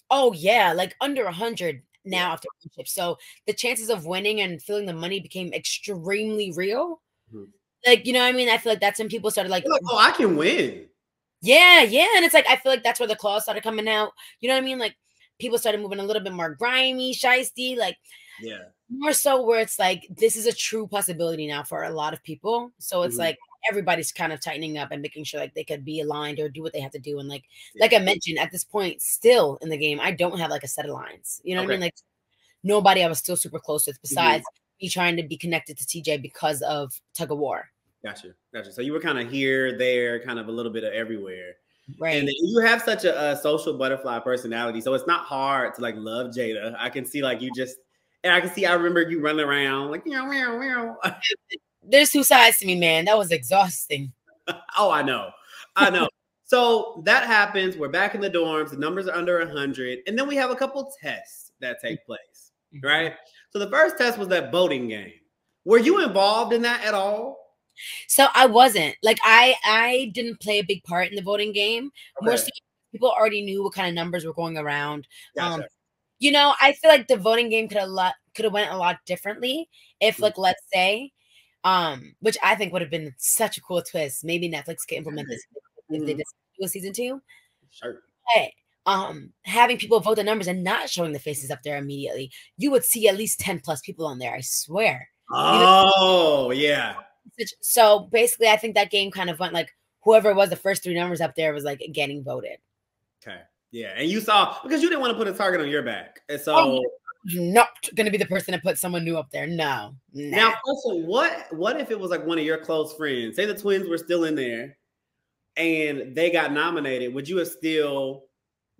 Like, like under 100 now after warships. So the chances of winning and feeling the money became extremely real. Like, you know what I mean? I feel like that's when people started like, oh, I can win. Yeah. And it's like, I feel like that's where the claws started coming out. You know what I mean? Like people started moving a little bit more grimy, shiesty, like more so where it's like, this is a true possibility now for a lot of people. So it's like, everybody's kind of tightening up and making sure like they could be aligned or do what they have to do. And like I mentioned at this point, still in the game, I don't have like a set of lines. You know what I mean? Like nobody I was still super close with besides me trying to be connected to TJ because of tug of war. Gotcha. So you were kind of here, there, kind of a little bit of everywhere. Right. And you have such a social butterfly personality. So it's not hard to like love Jada. I can see like you just, and I can see, I remember you running around like, meow, meow, meow. There's 2 sides to me, man. That was exhausting. Oh, I know. So that happens. We're back in the dorms. The numbers are under 100. And then we have a couple tests that take place, right? So the first test was that voting game. Were you involved in that at all? So I wasn't. Like, I didn't play a big part in the voting game. Okay. More so, people already knew what kind of numbers were going around. Gotcha. You know, I feel like the voting game could have went a lot differently if, like, let's say, which I think would have been such a cool twist. Maybe Netflix could implement this if they did do a season 2. Sure. Hey, having people vote the numbers and not showing the faces up there immediately, you would see at least 10 plus people on there. I swear. Oh, yeah. So basically, I think that game kind of went like whoever was the first 3 numbers up there was like getting voted. Okay. Yeah. And you saw, because you didn't want to put a target on your back. And so not going to be the person to put someone new up there. No. Now, also, what if it was like one of your close friends? Say the twins were still in there and they got nominated. Would you have still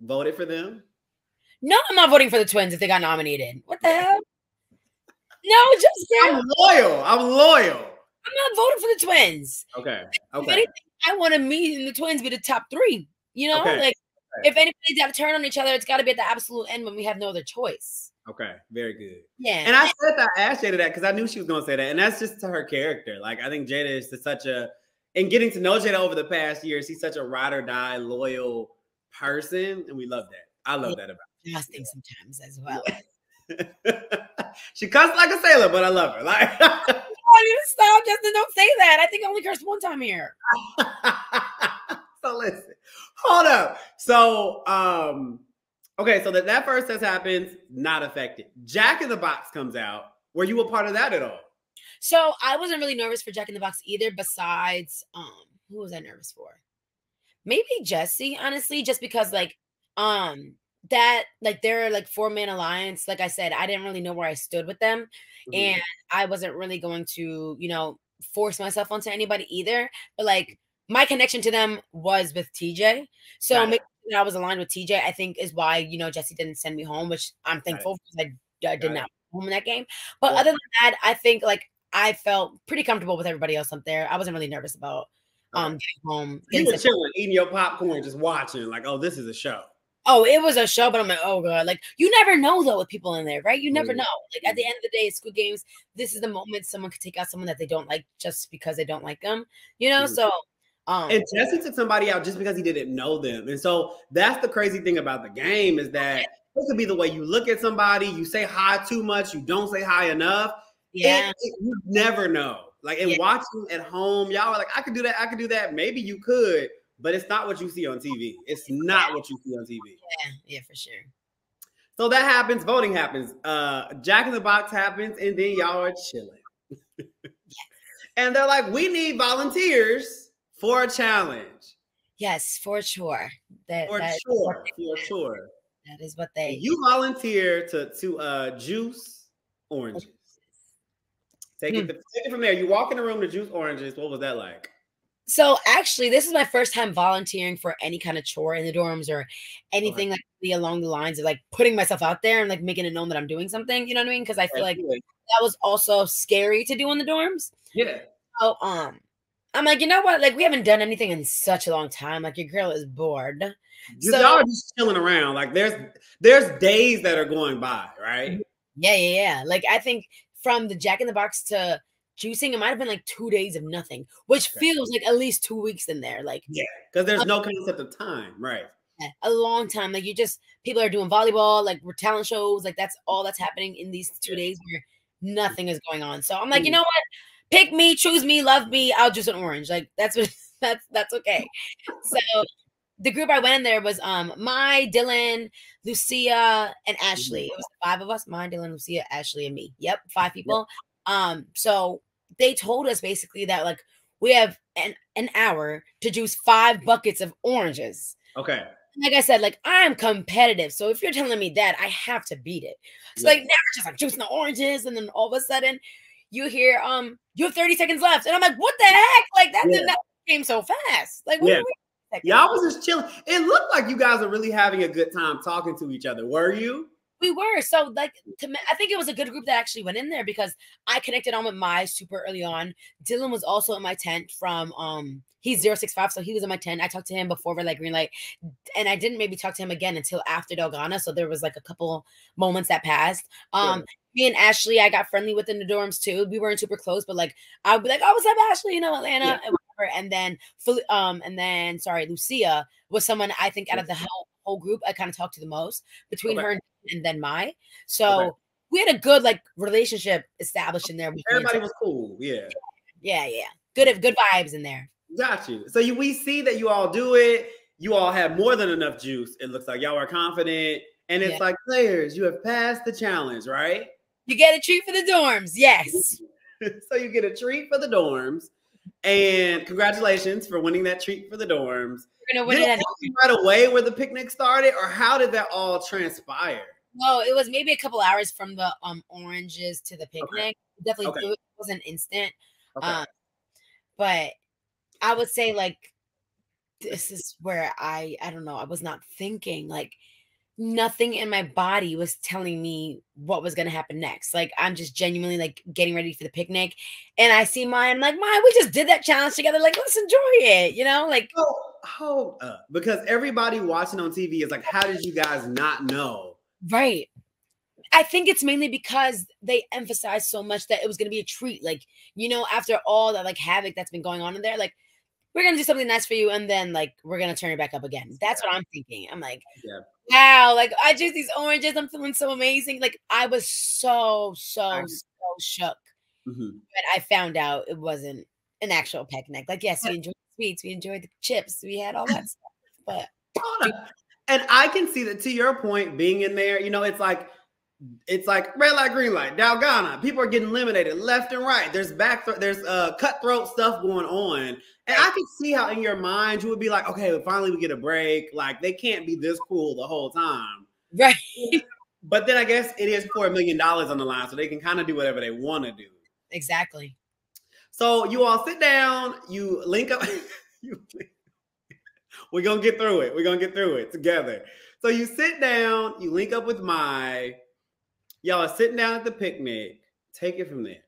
voted for them? No, I'm not voting for the twins if they got nominated. What the hell? No, just I'm loyal. I'm not voting for the twins. Okay. If anything, I want to me and the twins be the top 3. You know, like if anybody's got to turn on each other, it's got to be at the absolute end when we have no other choice. Okay, very good. Yeah. And I said that, I asked Jada that because I knew she was going to say that. And that's just to her character. Like, I think Jada is such a, and getting to know Jada over the past years, she's such a ride or die, loyal person. And we love that. I love that about her. Disgusting sometimes as well. She cussed like a sailor, but I love her. Like, oh, you stop, Justin. Don't say that. I think I only cursed one time here. So listen, hold up. So, okay, so that first test happens, not affected. Jack in the Box comes out. Were you a part of that at all? So I wasn't really nervous for Jack in the Box either. Besides, who was I nervous for? Maybe Jesse, honestly, just because like, that like they're like 4-man alliance. Like I said, I didn't really know where I stood with them, and I wasn't really going to, you know, force myself onto anybody either. But like my connection to them was with TJ, so making sure I was aligned with TJ, I think, is why, you know, Jesse didn't send me home, which I'm thankful because I did not go home in that game. But other than that, I think like I felt pretty comfortable with everybody else up there. I wasn't really nervous about getting home. You were chilling, eating your popcorn, just watching, like, oh, this is a show. Oh, it was a show, but I'm like, oh god, like you never know though with people in there, right? You never know. Like at the end of the day, it's Squid Games. This is the moment someone could take out someone that they don't like just because they don't like them, you know. So, and Jesse took somebody out just because he didn't know them, and so that's the crazy thing about the game is that it could be the way you look at somebody. You say hi too much, you don't say hi enough. Yeah, you never know. Like, and watching at home, y'all are like, I could do that. I could do that. Maybe you could. But it's not what you see on TV. It's not what you see on TV. Yeah, for sure. So that happens. Voting happens. Jack in the Box happens, and then y'all are chilling. And they're like, we need volunteers for a challenge. Yes, for sure. For sure. That is what they. You volunteer to juice oranges. Take it from there. You walk in the room to juice oranges. What was that like? So actually, this is my first time volunteering for any kind of chore in the dorms or anything like along the lines of like putting myself out there and like making it known that I'm doing something. You know what I mean? Because I feel like that was also scary to do in the dorms. Yeah. So I'm like, you know what? Like we haven't done anything in such a long time. Like your girl is bored. So y'all are just chilling around. Like there's days that are going by, right? Yeah. Like I think from the Jack in the Box to juicing, it might have been like 2 days of nothing, which feels like at least 2 weeks in there. Like, because there's no concept of time, right? A long time. Like people are doing volleyball, like we're talent shows, like that's all that's happening in these 2 days where nothing is going on. So I'm like, you know what? Pick me, choose me, love me. I'll juice an orange. Like that's okay. So the group I went in there was Dylan, Lucia, and Ashley. It was 5 of us: Dylan, Lucia, Ashley, and me. Yep, 5 people. So they told us basically that like we have an hour to juice 5 buckets of oranges. Okay. Like I said, like I'm competitive. So if you're telling me that, I have to beat it. So like now we're just like juicing the oranges, and then all of a sudden you hear you have 30 seconds left. And I'm like, what the heck? Like that did not came so fast. Like what y'all was just chilling. It looked like you guys are really having a good time talking to each other. Were you? We were. So like I think it was a good group that actually went in there because I connected on with Mai super early on. Dylan was also in my tent from he's 065, so he was in my tent. I talked to him before Red Light Green Light, and I didn't maybe talk to him again until after Delgana. So there was like a couple moments that passed. Me and Ashley, I got friendly with in the dorms too. We weren't super close, but like I would be like, "Oh, what's up, Ashley? You know, Atlanta," and whatever. And then sorry, Lucia was someone I think out of the whole group I kind of talked to the most between her and then Mai. So we had a good like relationship established in there. Everybody was cool. Yeah. Good vibes in there. Got you. So we see that you all do it. You all have more than enough juice. It looks like y'all are confident. And it's like, players, you have passed the challenge, right? You get a treat for the dorms. Yes. So you get a treat for the dorms. And congratulations for winning that treat for the dorms. You're gonna win it right away where the picnic started, or how did that all transpire? Well, it was maybe a couple hours from the oranges to the picnic. Definitely it wasn't instant. But I would say like this is where I don't know, I was not thinking, like nothing in my body was telling me what was going to happen next. Like I'm just genuinely like getting ready for the picnic, and I see Mai, I'm like, Mai, we just did that challenge together, like let's enjoy it, you know? Like hold up, because everybody watching on TV is like, how did you guys not know? Right. I think it's mainly because they emphasized so much that it was going to be a treat, like, you know, after all that like havoc that's been going on in there, like we're going to do something nice for you, and then like we're going to turn it back up again. That's what I'm thinking. I'm like, wow, like I juice these oranges, I'm feeling so amazing. Like I was so shook. But I found out it wasn't an actual picnic. Like, yes, we enjoyed the sweets, we enjoyed the chips, we had all that stuff. But and I can see that, to your point, being in there, you know, it's like red light, green light, Dalgana. People are getting eliminated left and right. There's cutthroat stuff going on. And I can see how in your mind you would be like, okay, well, finally we get a break. Like they can't be this cool the whole time. Right. But then I guess it is $4 million on the line, so they can kind of do whatever they want to do. Exactly. So you all sit down, you link up. We're going to get through it. We're going to get through it together. So you sit down, you link up with Mai. Y'all are sitting down at the picnic. Take it from there.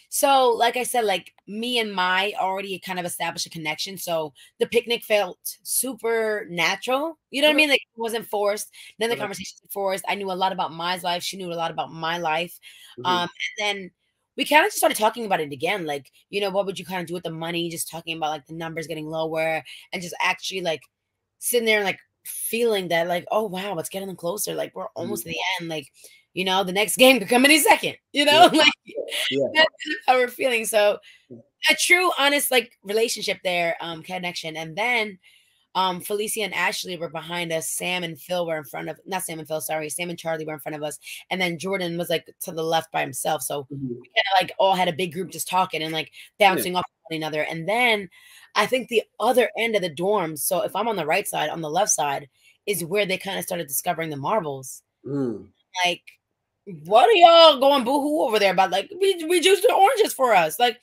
So, like I said, like me and Mai already kind of established a connection. So the picnic felt super natural. You know what I mean? Like it wasn't forced. None of the conversations were forced. I knew a lot about Mai's life. She knew a lot about my life. And then we kind of just started talking about it again. Like, you know, what would you kind of do with the money? Just talking about like the numbers getting lower and just actually like sitting there and like feeling that like, oh, wow, it's getting closer. Like we're almost at the end. Like, you know, the next game could come any second, you know, like that's how we're feeling. So a true, honest, like relationship there, connection. And then Felicia and Ashley were behind us. Sam and Phil were in front of, not Sam and Phil, sorry. Sam and Charlie were in front of us. And then Jordan was like to the left by himself. So we kind of like all had a big group just talking and like bouncing off one another. And then I think the other end of the dorms, so if I'm on the right side, on the left side is where they kind of started discovering the marbles. Like, what are y'all going boo-hoo over there about? Like, we juiced the oranges for us. Like,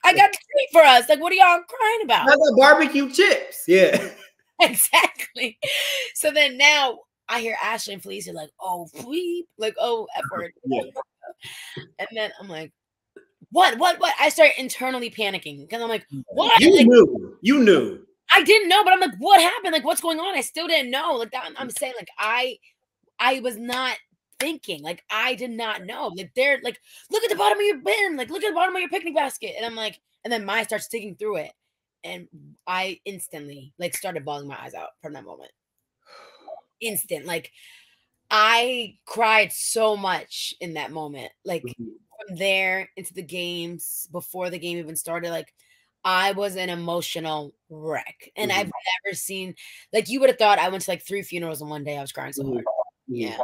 I got the treat for us. Like, what are y'all crying about? I got barbecue chips. Yeah. Exactly. So then now I hear Ashley and Felicia like, oh, bleep. Like, oh, F word. And then I'm like, what? I start internally panicking because I'm like, what? You knew. I didn't know, but I'm like, what happened? Like, what's going on? I still didn't know. Like, I'm saying, like, I was not thinking, like I did not know. Like they're like, look at the bottom of your bin, like look at the bottom of your picnic basket. And I'm like, and then Mai starts digging through it. And I instantly like started bawling my eyes out from that moment. Instant. Like I cried so much in that moment. Like from there into the games, before the game even started, like I was an emotional wreck. And I've never seen, like you would have thought I went to like 3 funerals in one day. I was crying so hard. Yeah.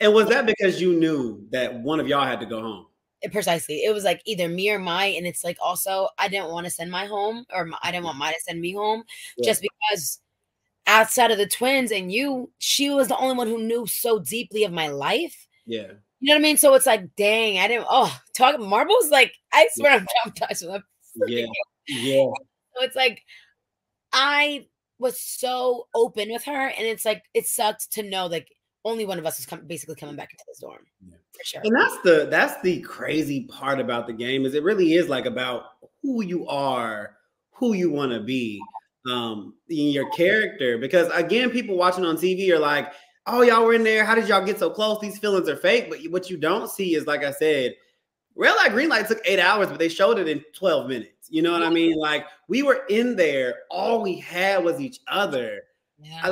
And was that because you knew that one of y'all had to go home? Precisely. It was like either me or Mai. And it's like also, I didn't want to send Mai home, or I didn't want Mai to send me home, just because outside of the twins and you, she was the only one who knew so deeply of my life. Yeah. You know what I mean? So it's like, dang, I didn't, talking marbles, like, I swear I'm traumatized with Yeah. So it's like, I was so open with her, and it's like, it sucked to know, like, only one of us is basically coming back into the storm. Yeah. For sure. And that's the crazy part about the game, is it really is like about who you are, who you want to be, in your character. Because again, people watching on TV are like, oh, y'all were in there. How did y'all get so close? These feelings are fake. But what you don't see is, like I said, red light, green light took 8 hours, but they showed it in 12 minutes. You know what I mean? Like, we were in there. All we had was each other. Yeah. I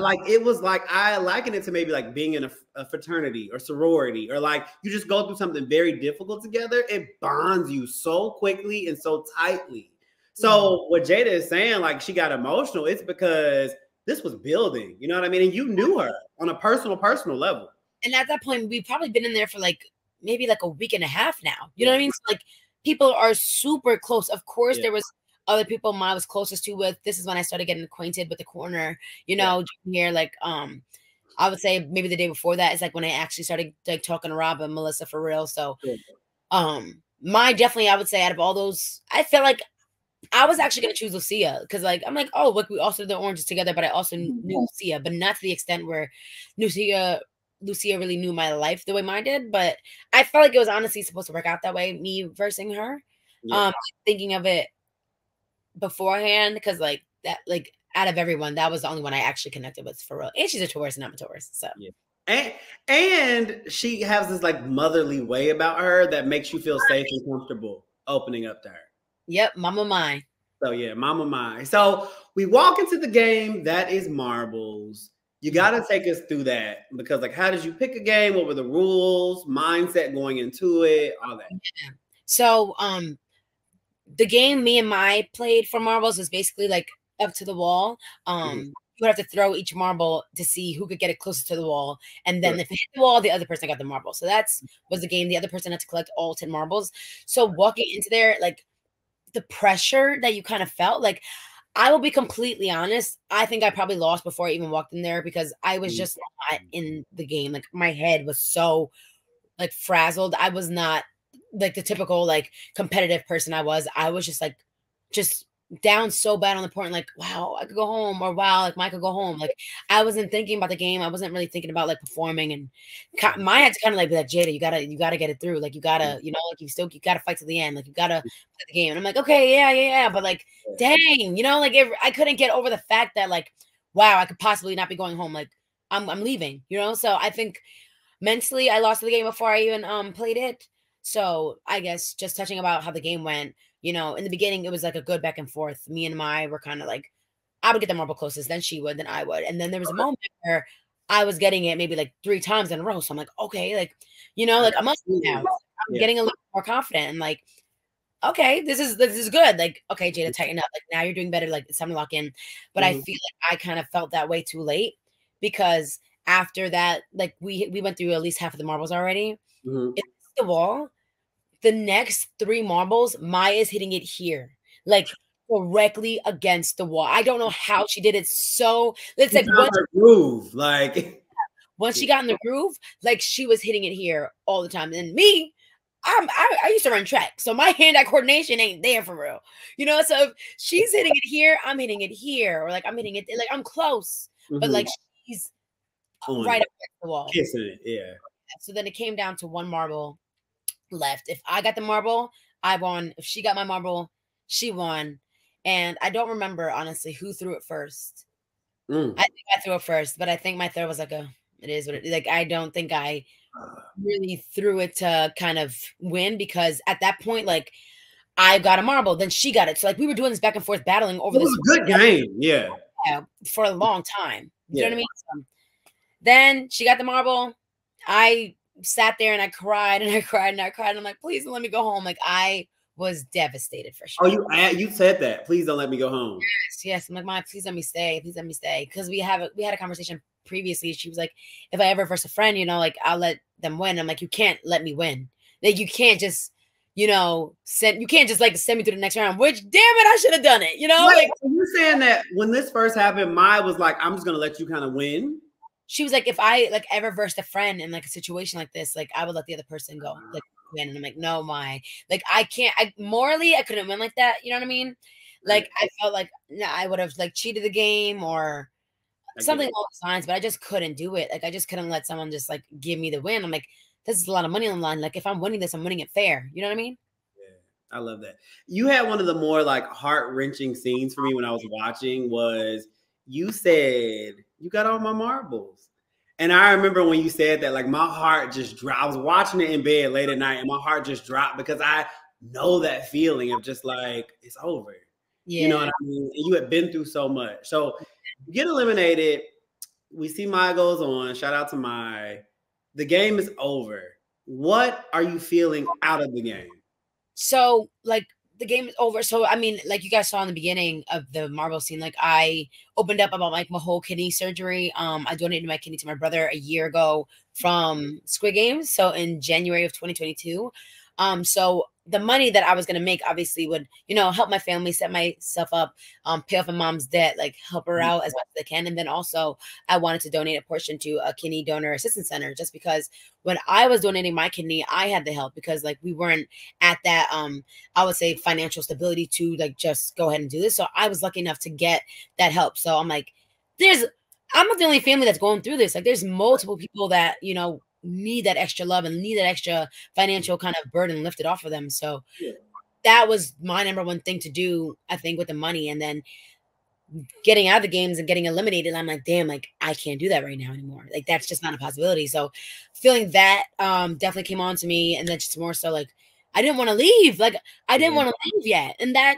liken it to maybe like being in a fraternity or sorority, or like you just go through something very difficult together. It bonds you so quickly and so tightly. So what Jada is saying, like she got emotional, it's because this was building, you know what I mean? And you knew her on a personal level. And at that point, we've probably been in there for like maybe like a week and a half now. You know what I mean? So like people are super close. Of course, there was other people I was closest to with. This is when I started getting acquainted with the corner, you know, here, like, I would say maybe the day before that is like when I actually started like talking to Rob and Melissa for real. So, definitely, I would say out of all those, I felt like I was actually going to choose Lucia because like, I'm like, oh, look, we also did the oranges together, but I also knew Lucia, but not to the extent where Lucia really knew my life the way mine did. But I felt like it was honestly supposed to work out that way, me versing her. Thinking of it beforehand, because like that, like out of everyone, that was the only one I actually connected with for real. And she's a Taurus and I'm a Taurus, so and she has this like motherly way about her that makes you feel safe and comfortable opening up to her. Yep, mama mine. So yeah, mama mine. So we walk into the game that is marbles. You got to take us through that, because like, how did you pick a game? What were the rules, mindset going into it, all that? So the game me and Mai played for marbles is basically like up to the wall. You would have to throw each marble to see who could get it closest to the wall. And then if it hit the wall, the other person got the marble. So that's was the game. The other person had to collect all 10 marbles. So walking into there, like the pressure that you kind of felt, like, I will be completely honest, I think I probably lost before I even walked in there, because I was just not in the game. Like my head was so like frazzled. I was not like the typical like competitive person I was just like down so bad on the point, like, wow, I could go home, or wow, like Mike could go home. Like I wasn't thinking about the game. I wasn't really thinking about like performing, and my had to kind of like be like, Jada, you gotta get it through. Like you gotta, you know, like you gotta fight to the end. Like you gotta play the game. And I'm like, okay, yeah. But like, dang, you know, like I couldn't get over the fact that like, wow, I could possibly not be going home. Like I'm leaving, you know? So I think mentally I lost the game before I even played it. So I guess just touching about how the game went, you know, in the beginning, it was like a good back and forth. Me and Mai were kind of like, I would get the marble closest, then she would, then I would. And then there was a moment where I was getting it maybe like 3 times in a row. So I'm like, okay, like, you know, like I'm getting a little more confident, and like, okay, this is good. Like, okay, Jada, tighten up. Like now you're doing better. Like it's time to lock in. But I feel like I kind of felt that way too late, because after that, like we went through at least half of the marbles already. It's the wall. The next 3 marbles, Maya's hitting it here, like directly against the wall. I don't know how she did it. So it's like groove, like once she got in the groove, like she was hitting it here all the time. And me, I used to run track, so my hand-eye coordination ain't there for real, you know. So if she's hitting it here, I'm hitting it here, or like I'm hitting it like I'm close, but like she's right up against the wall, kissing it, So then it came down to 1 marble left. If I got the marble, I won. If she got my marble, she won. And I don't remember honestly who threw it first. I think I threw it first, but I think my throw was like it is what it is. Like I don't think I really threw it to kind of win, because at that point, like I got a marble, then she got it. So like we were doing this back and forth battling over this. It was a good game, yeah, for a long time. You know what I mean? So then she got the marble. I sat there and I cried and I cried and I cried. And I'm like, please don't let me go home. Like I was devastated for sure. Oh, you said that. Please don't let me go home. Yes. I'm like, Mom, please let me stay. Please let me stay. Because we had a conversation previously. She was like, if I ever verse a friend, you know, like I'll let them win. I'm like, you can't let me win. Like you can't just, you know, send me to the next round. Which damn it, I should have done it. You know, like you're saying that when this first happened, Maya was like, I'm just gonna let you kind of win. She was like, if I like ever versed a friend in like a situation like this, like I would let the other person go, like win. And I'm like, no, like I can't. Morally, I couldn't win like that. You know what I mean? Like I felt like I would have like cheated the game, or something along those lines, but I just couldn't do it. Like I just couldn't let someone just like give me the win. I'm like, this is a lot of money on the line. Like if I'm winning this, I'm winning it fair. You know what I mean? Yeah, I love that. You had one of the more like heart-wrenching scenes for me when I was watching was you said you got all my marbles. And I remember when you said that, like my heart just dropped. I was watching it in bed late at night and my heart just dropped because I know that feeling of just like, it's over. Yeah. You know what I mean? And you had been through so much. So you get eliminated. We see Mai goes on. Shout out to Mai. The game is over. What are you feeling out of the game? So, like, the game is over. So, I mean, like you guys saw in the beginning of the marble scene, like I opened up about like my whole kidney surgery. I donated my kidney to my brother a year ago from Squid Games. So in January of 2022. So the money that I was going to make obviously would, you know, help my family, set myself up, pay off my mom's debt, like help her out as much as I can. And then also I wanted to donate a portion to a kidney donor assistance center, just because when I was donating my kidney, I had the help because like we weren't at that, I would say financial stability to like just go ahead and do this. So I was lucky enough to get that help. So I'm like, I'm not the only family that's going through this. Like there's multiple people that, you know, need that extra love and need that extra financial kind of burden lifted off of them. So that was my number one thing to do, I think, with the money. And then getting out of the games and getting eliminated, I'm like, damn, like I can't do that right now anymore. Like that's just not a possibility. So feeling that definitely came on to me. And then just more so like I didn't want to leave. Like I didn't want to leave yet. And that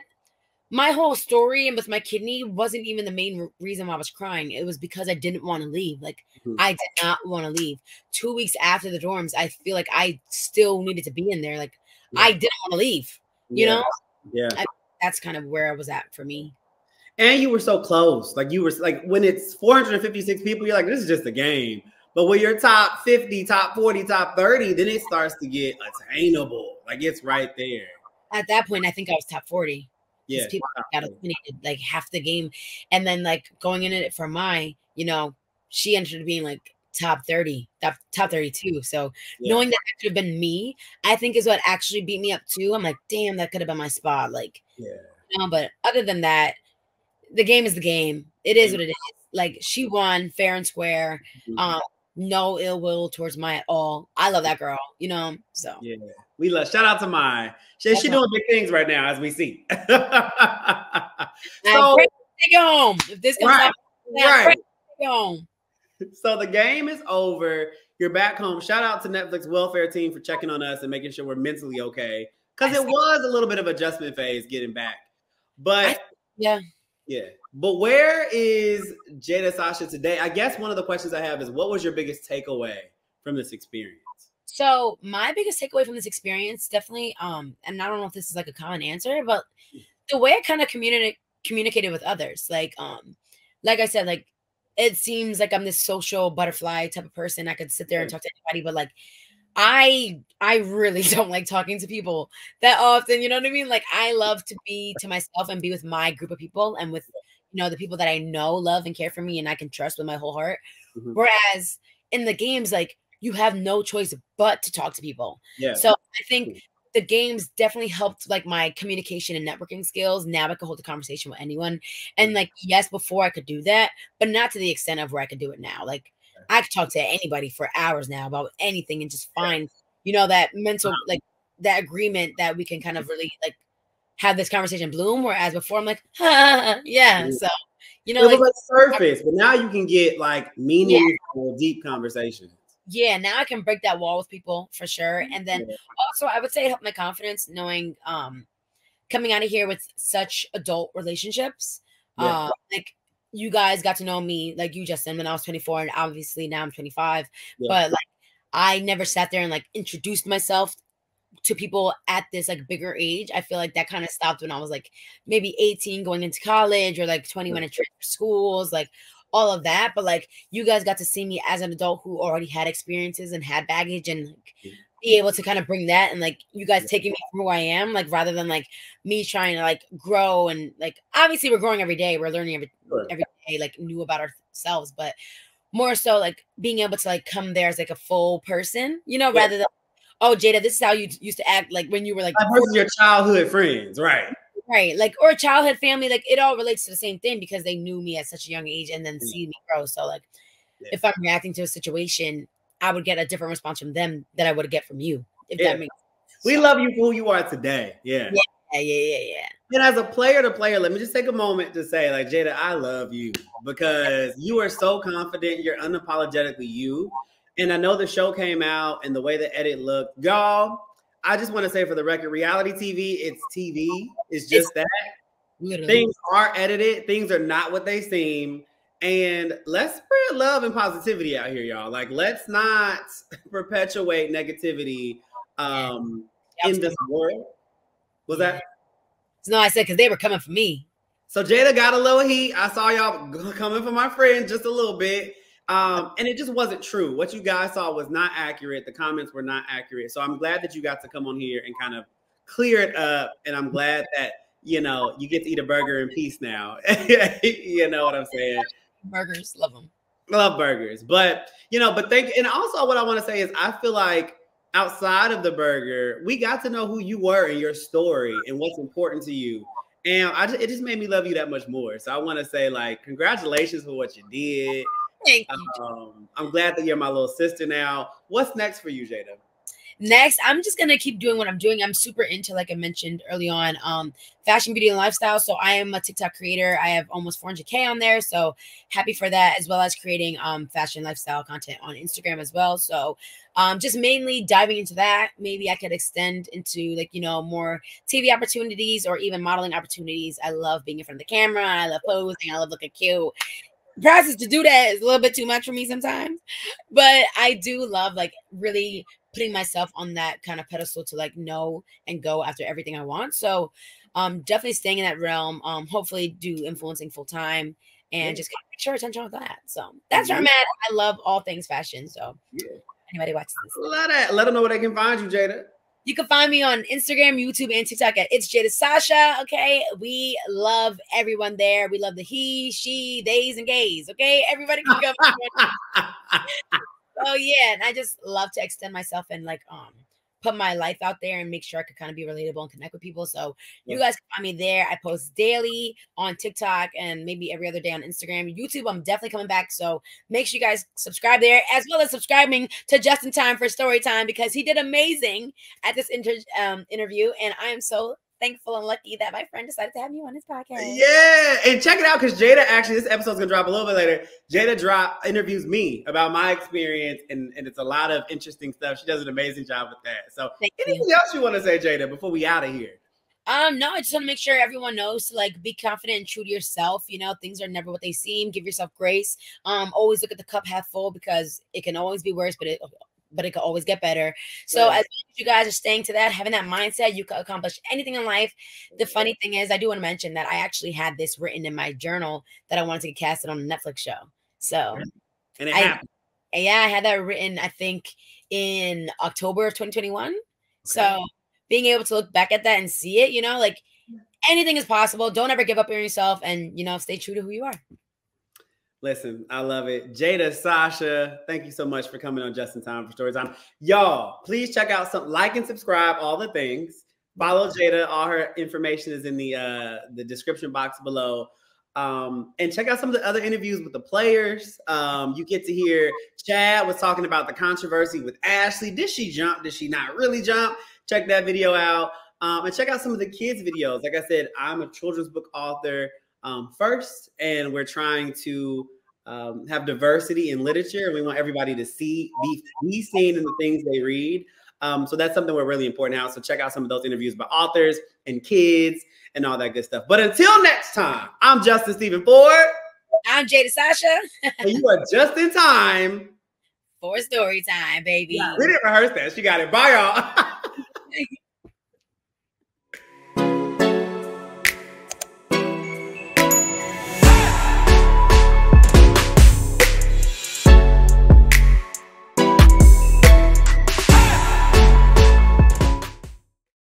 my whole story and with my kidney wasn't even the main reason why I was crying. It was because I didn't want to leave. Like I did not want to leave. 2 weeks after the dorms, I feel like I still needed to be in there. Like I didn't want to leave, you know? Yeah. That's kind of where I was at for me. And you were so close. Like you were like, when it's 456 people, you're like, this is just a game. But when you're top 50, top 40, top 30, then it starts to get attainable. Like it's right there. At that point, I think I was top 40. Yeah, people got eliminated like half the game, and then like going in it for Mai, you know, she ended up being like top 30, top 32. So knowing that could have been me, I think is what actually beat me up too. I'm like, damn, that could have been my spot. Like, you know, but other than that, the game is the game. It is what it is. Like she won fair and square. No ill will towards Mai at all. I love that girl, you know. So we love. Shout out to Mai. She's doing big things right now, as we see. So take it home. If this comes out, take it home. So the game is over. You're back home. Shout out to Netflix welfare team for checking on us and making sure we're mentally okay. Because it was a little bit of adjustment phase getting back. But yeah. But where is Jada Sasha today? I guess one of the questions I have is, what was your biggest takeaway from this experience? So my biggest takeaway from this experience, definitely, and I don't know if this is like a common answer, but the way I kind of communicated with others, like I said, like it seems like I'm this social butterfly type of person. I could sit there and talk to anybody, but like I really don't like talking to people that often. You know what I mean? Like I love to be to myself and be with my group of people and with, you know, the people that I know, love, and care for me and I can trust with my whole heart. Whereas in the games, like you have no choice but to talk to people. So I think the games definitely helped like my communication and networking skills. Now I can hold a conversation with anyone. And like, yes, before I could do that, but not to the extent of where I could do it now. Like I could talk to anybody for hours now about anything and just find, you know, that mental, like that agreement that we can kind of really like have this conversation bloom. Whereas before I'm like, so, you know, it was like surface, but now you can get like meaningful, deep conversations. Yeah, now I can break that wall with people for sure. And then also I would say it helped my confidence knowing coming out of here with such adult relationships. Like you guys got to know me, like you, Justin, when I was 24, and obviously now I'm 25. But like I never sat there and like introduced myself to people at this like bigger age. I feel like that kind of stopped when I was like maybe 18 going into college, or like 21 in schools, like all of that. But like you guys got to see me as an adult who already had experiences and had baggage, and like, be able to kind of bring that, and like you guys taking me from who I am, like rather than like me trying to like grow. And like obviously we're growing every day, we're learning every day, like new about ourselves, but more so like being able to like come there as like a full person, you know, rather than, oh, Jada, this is how you used to act like when you were like versus your childhood friends, right? Right, like, or childhood family, like, it all relates to the same thing because they knew me at such a young age and then see me grow. So, like, if I'm reacting to a situation, I would get a different response from them than I would get from you, if that makes sense. We love you for who you are today. Yeah. And as a player to player, let me just take a moment to say, like, Jada, I love you because you are so confident. You're unapologetically you. And I know the show came out and the way the edit looked. Y'all, I just want to say for the record, reality TV, it's TV. It's just that. Literally. Things are edited. Things are not what they seem. And let's spread love and positivity out here, y'all. Like, let's not perpetuate negativity in this world. Was that? No, I said because they were coming for me. So Jada got a little heat. I saw y'all coming for my friend just a little bit. And it just wasn't true. What you guys saw was not accurate. The comments were not accurate. So I'm glad that you got to come on here and kind of clear it up. And I'm glad that, you know, you get to eat a burger in peace now. You know what I'm saying? Burgers, love them. Love burgers. But, you know, and also what I want to say is I feel like outside of the burger, we got to know who you were and your story and what's important to you. And it just made me love you that much more. So I want to say, like, congratulations for what you did. Thank you. I'm glad that you're my little sister now. What's next for you, Jada? Next, I'm just going to keep doing what I'm doing. I'm super into, like I mentioned early on, fashion, beauty, and lifestyle. So I am a TikTok creator. I have almost 400K on there. So happy for that, as well as creating fashion lifestyle content on Instagram as well. So just mainly diving into that. Maybe I could extend into, like, you know, more TV opportunities or even modeling opportunities. I love being in front of the camera. I love posing. I love looking cute. The process to do that is a little bit too much for me sometimes, but I do love, like, really putting myself on that kind of pedestal to, like, know and go after everything I want. So definitely staying in that realm, hopefully do influencing full time and just kind of make sure attention with that. So that's where I'm at. I love all things fashion. So anybody watches this, let them know where they can find you, Jada. You can find me on Instagram, YouTube, and TikTok at It's Jada Sasha. Okay, we love everyone there. We love the he, she, theys, and gays. Okay, everybody can go. Oh yeah, and I just love to extend myself and, like, put my life out there and make sure I could kind of be relatable and connect with people. So you guys can find me there. I post daily on TikTok and maybe every other day on Instagram. YouTube, I'm definitely coming back. So make sure you guys subscribe there, as well as subscribing to Just in Time for Story Time, because he did amazing at this interview. And I am so thankful and lucky that my friend decided to have me on his podcast. Yeah, and check it out, because Jada, actually, this episode's gonna drop a little bit later. Jada interviews me about my experience, and it's a lot of interesting stuff. She does an amazing job with that. So anything else you want to say, Jada, before we out of here? No, I just want to make sure everyone knows to, like, be confident and true to yourself. You know, things are never what they seem. Give yourself grace. Always look at the cup half full, because it can always be worse, but it can always get better. So as long as you guys are staying to that, having that mindset, you can accomplish anything in life. The funny thing is, I do want to mention that I actually had this written in my journal that I wanted to get casted on a Netflix show. So and it happened. I had that written, I think, in October of 2021. So being able to look back at that and see it, you know, like, anything is possible. Don't ever give up on yourself, and, you know, stay true to who you are. Listen, I love it. Jada Sasha, thank you so much for coming on Just in Time for Story Time. Y'all, please check out like and subscribe, all the things. Follow Jada. All her information is in the description box below. And check out some of the other interviews with the players. You get to hear Chad was talking about the controversy with Ashley. Did she jump? Did she not really jump? Check that video out. And check out some of the kids' videos. Like I said, I'm a children's book author first, and we're trying to have diversity in literature, and we want everybody to be seen in the things they read. So that's something we're really important now. So check out some of those interviews by authors and kids and all that good stuff. But until next time, I'm Justin Stephen Ford. I'm Jada Sasha. And you are just in time for story time, baby. Yeah, we didn't rehearse that. She got it. Bye, y'all.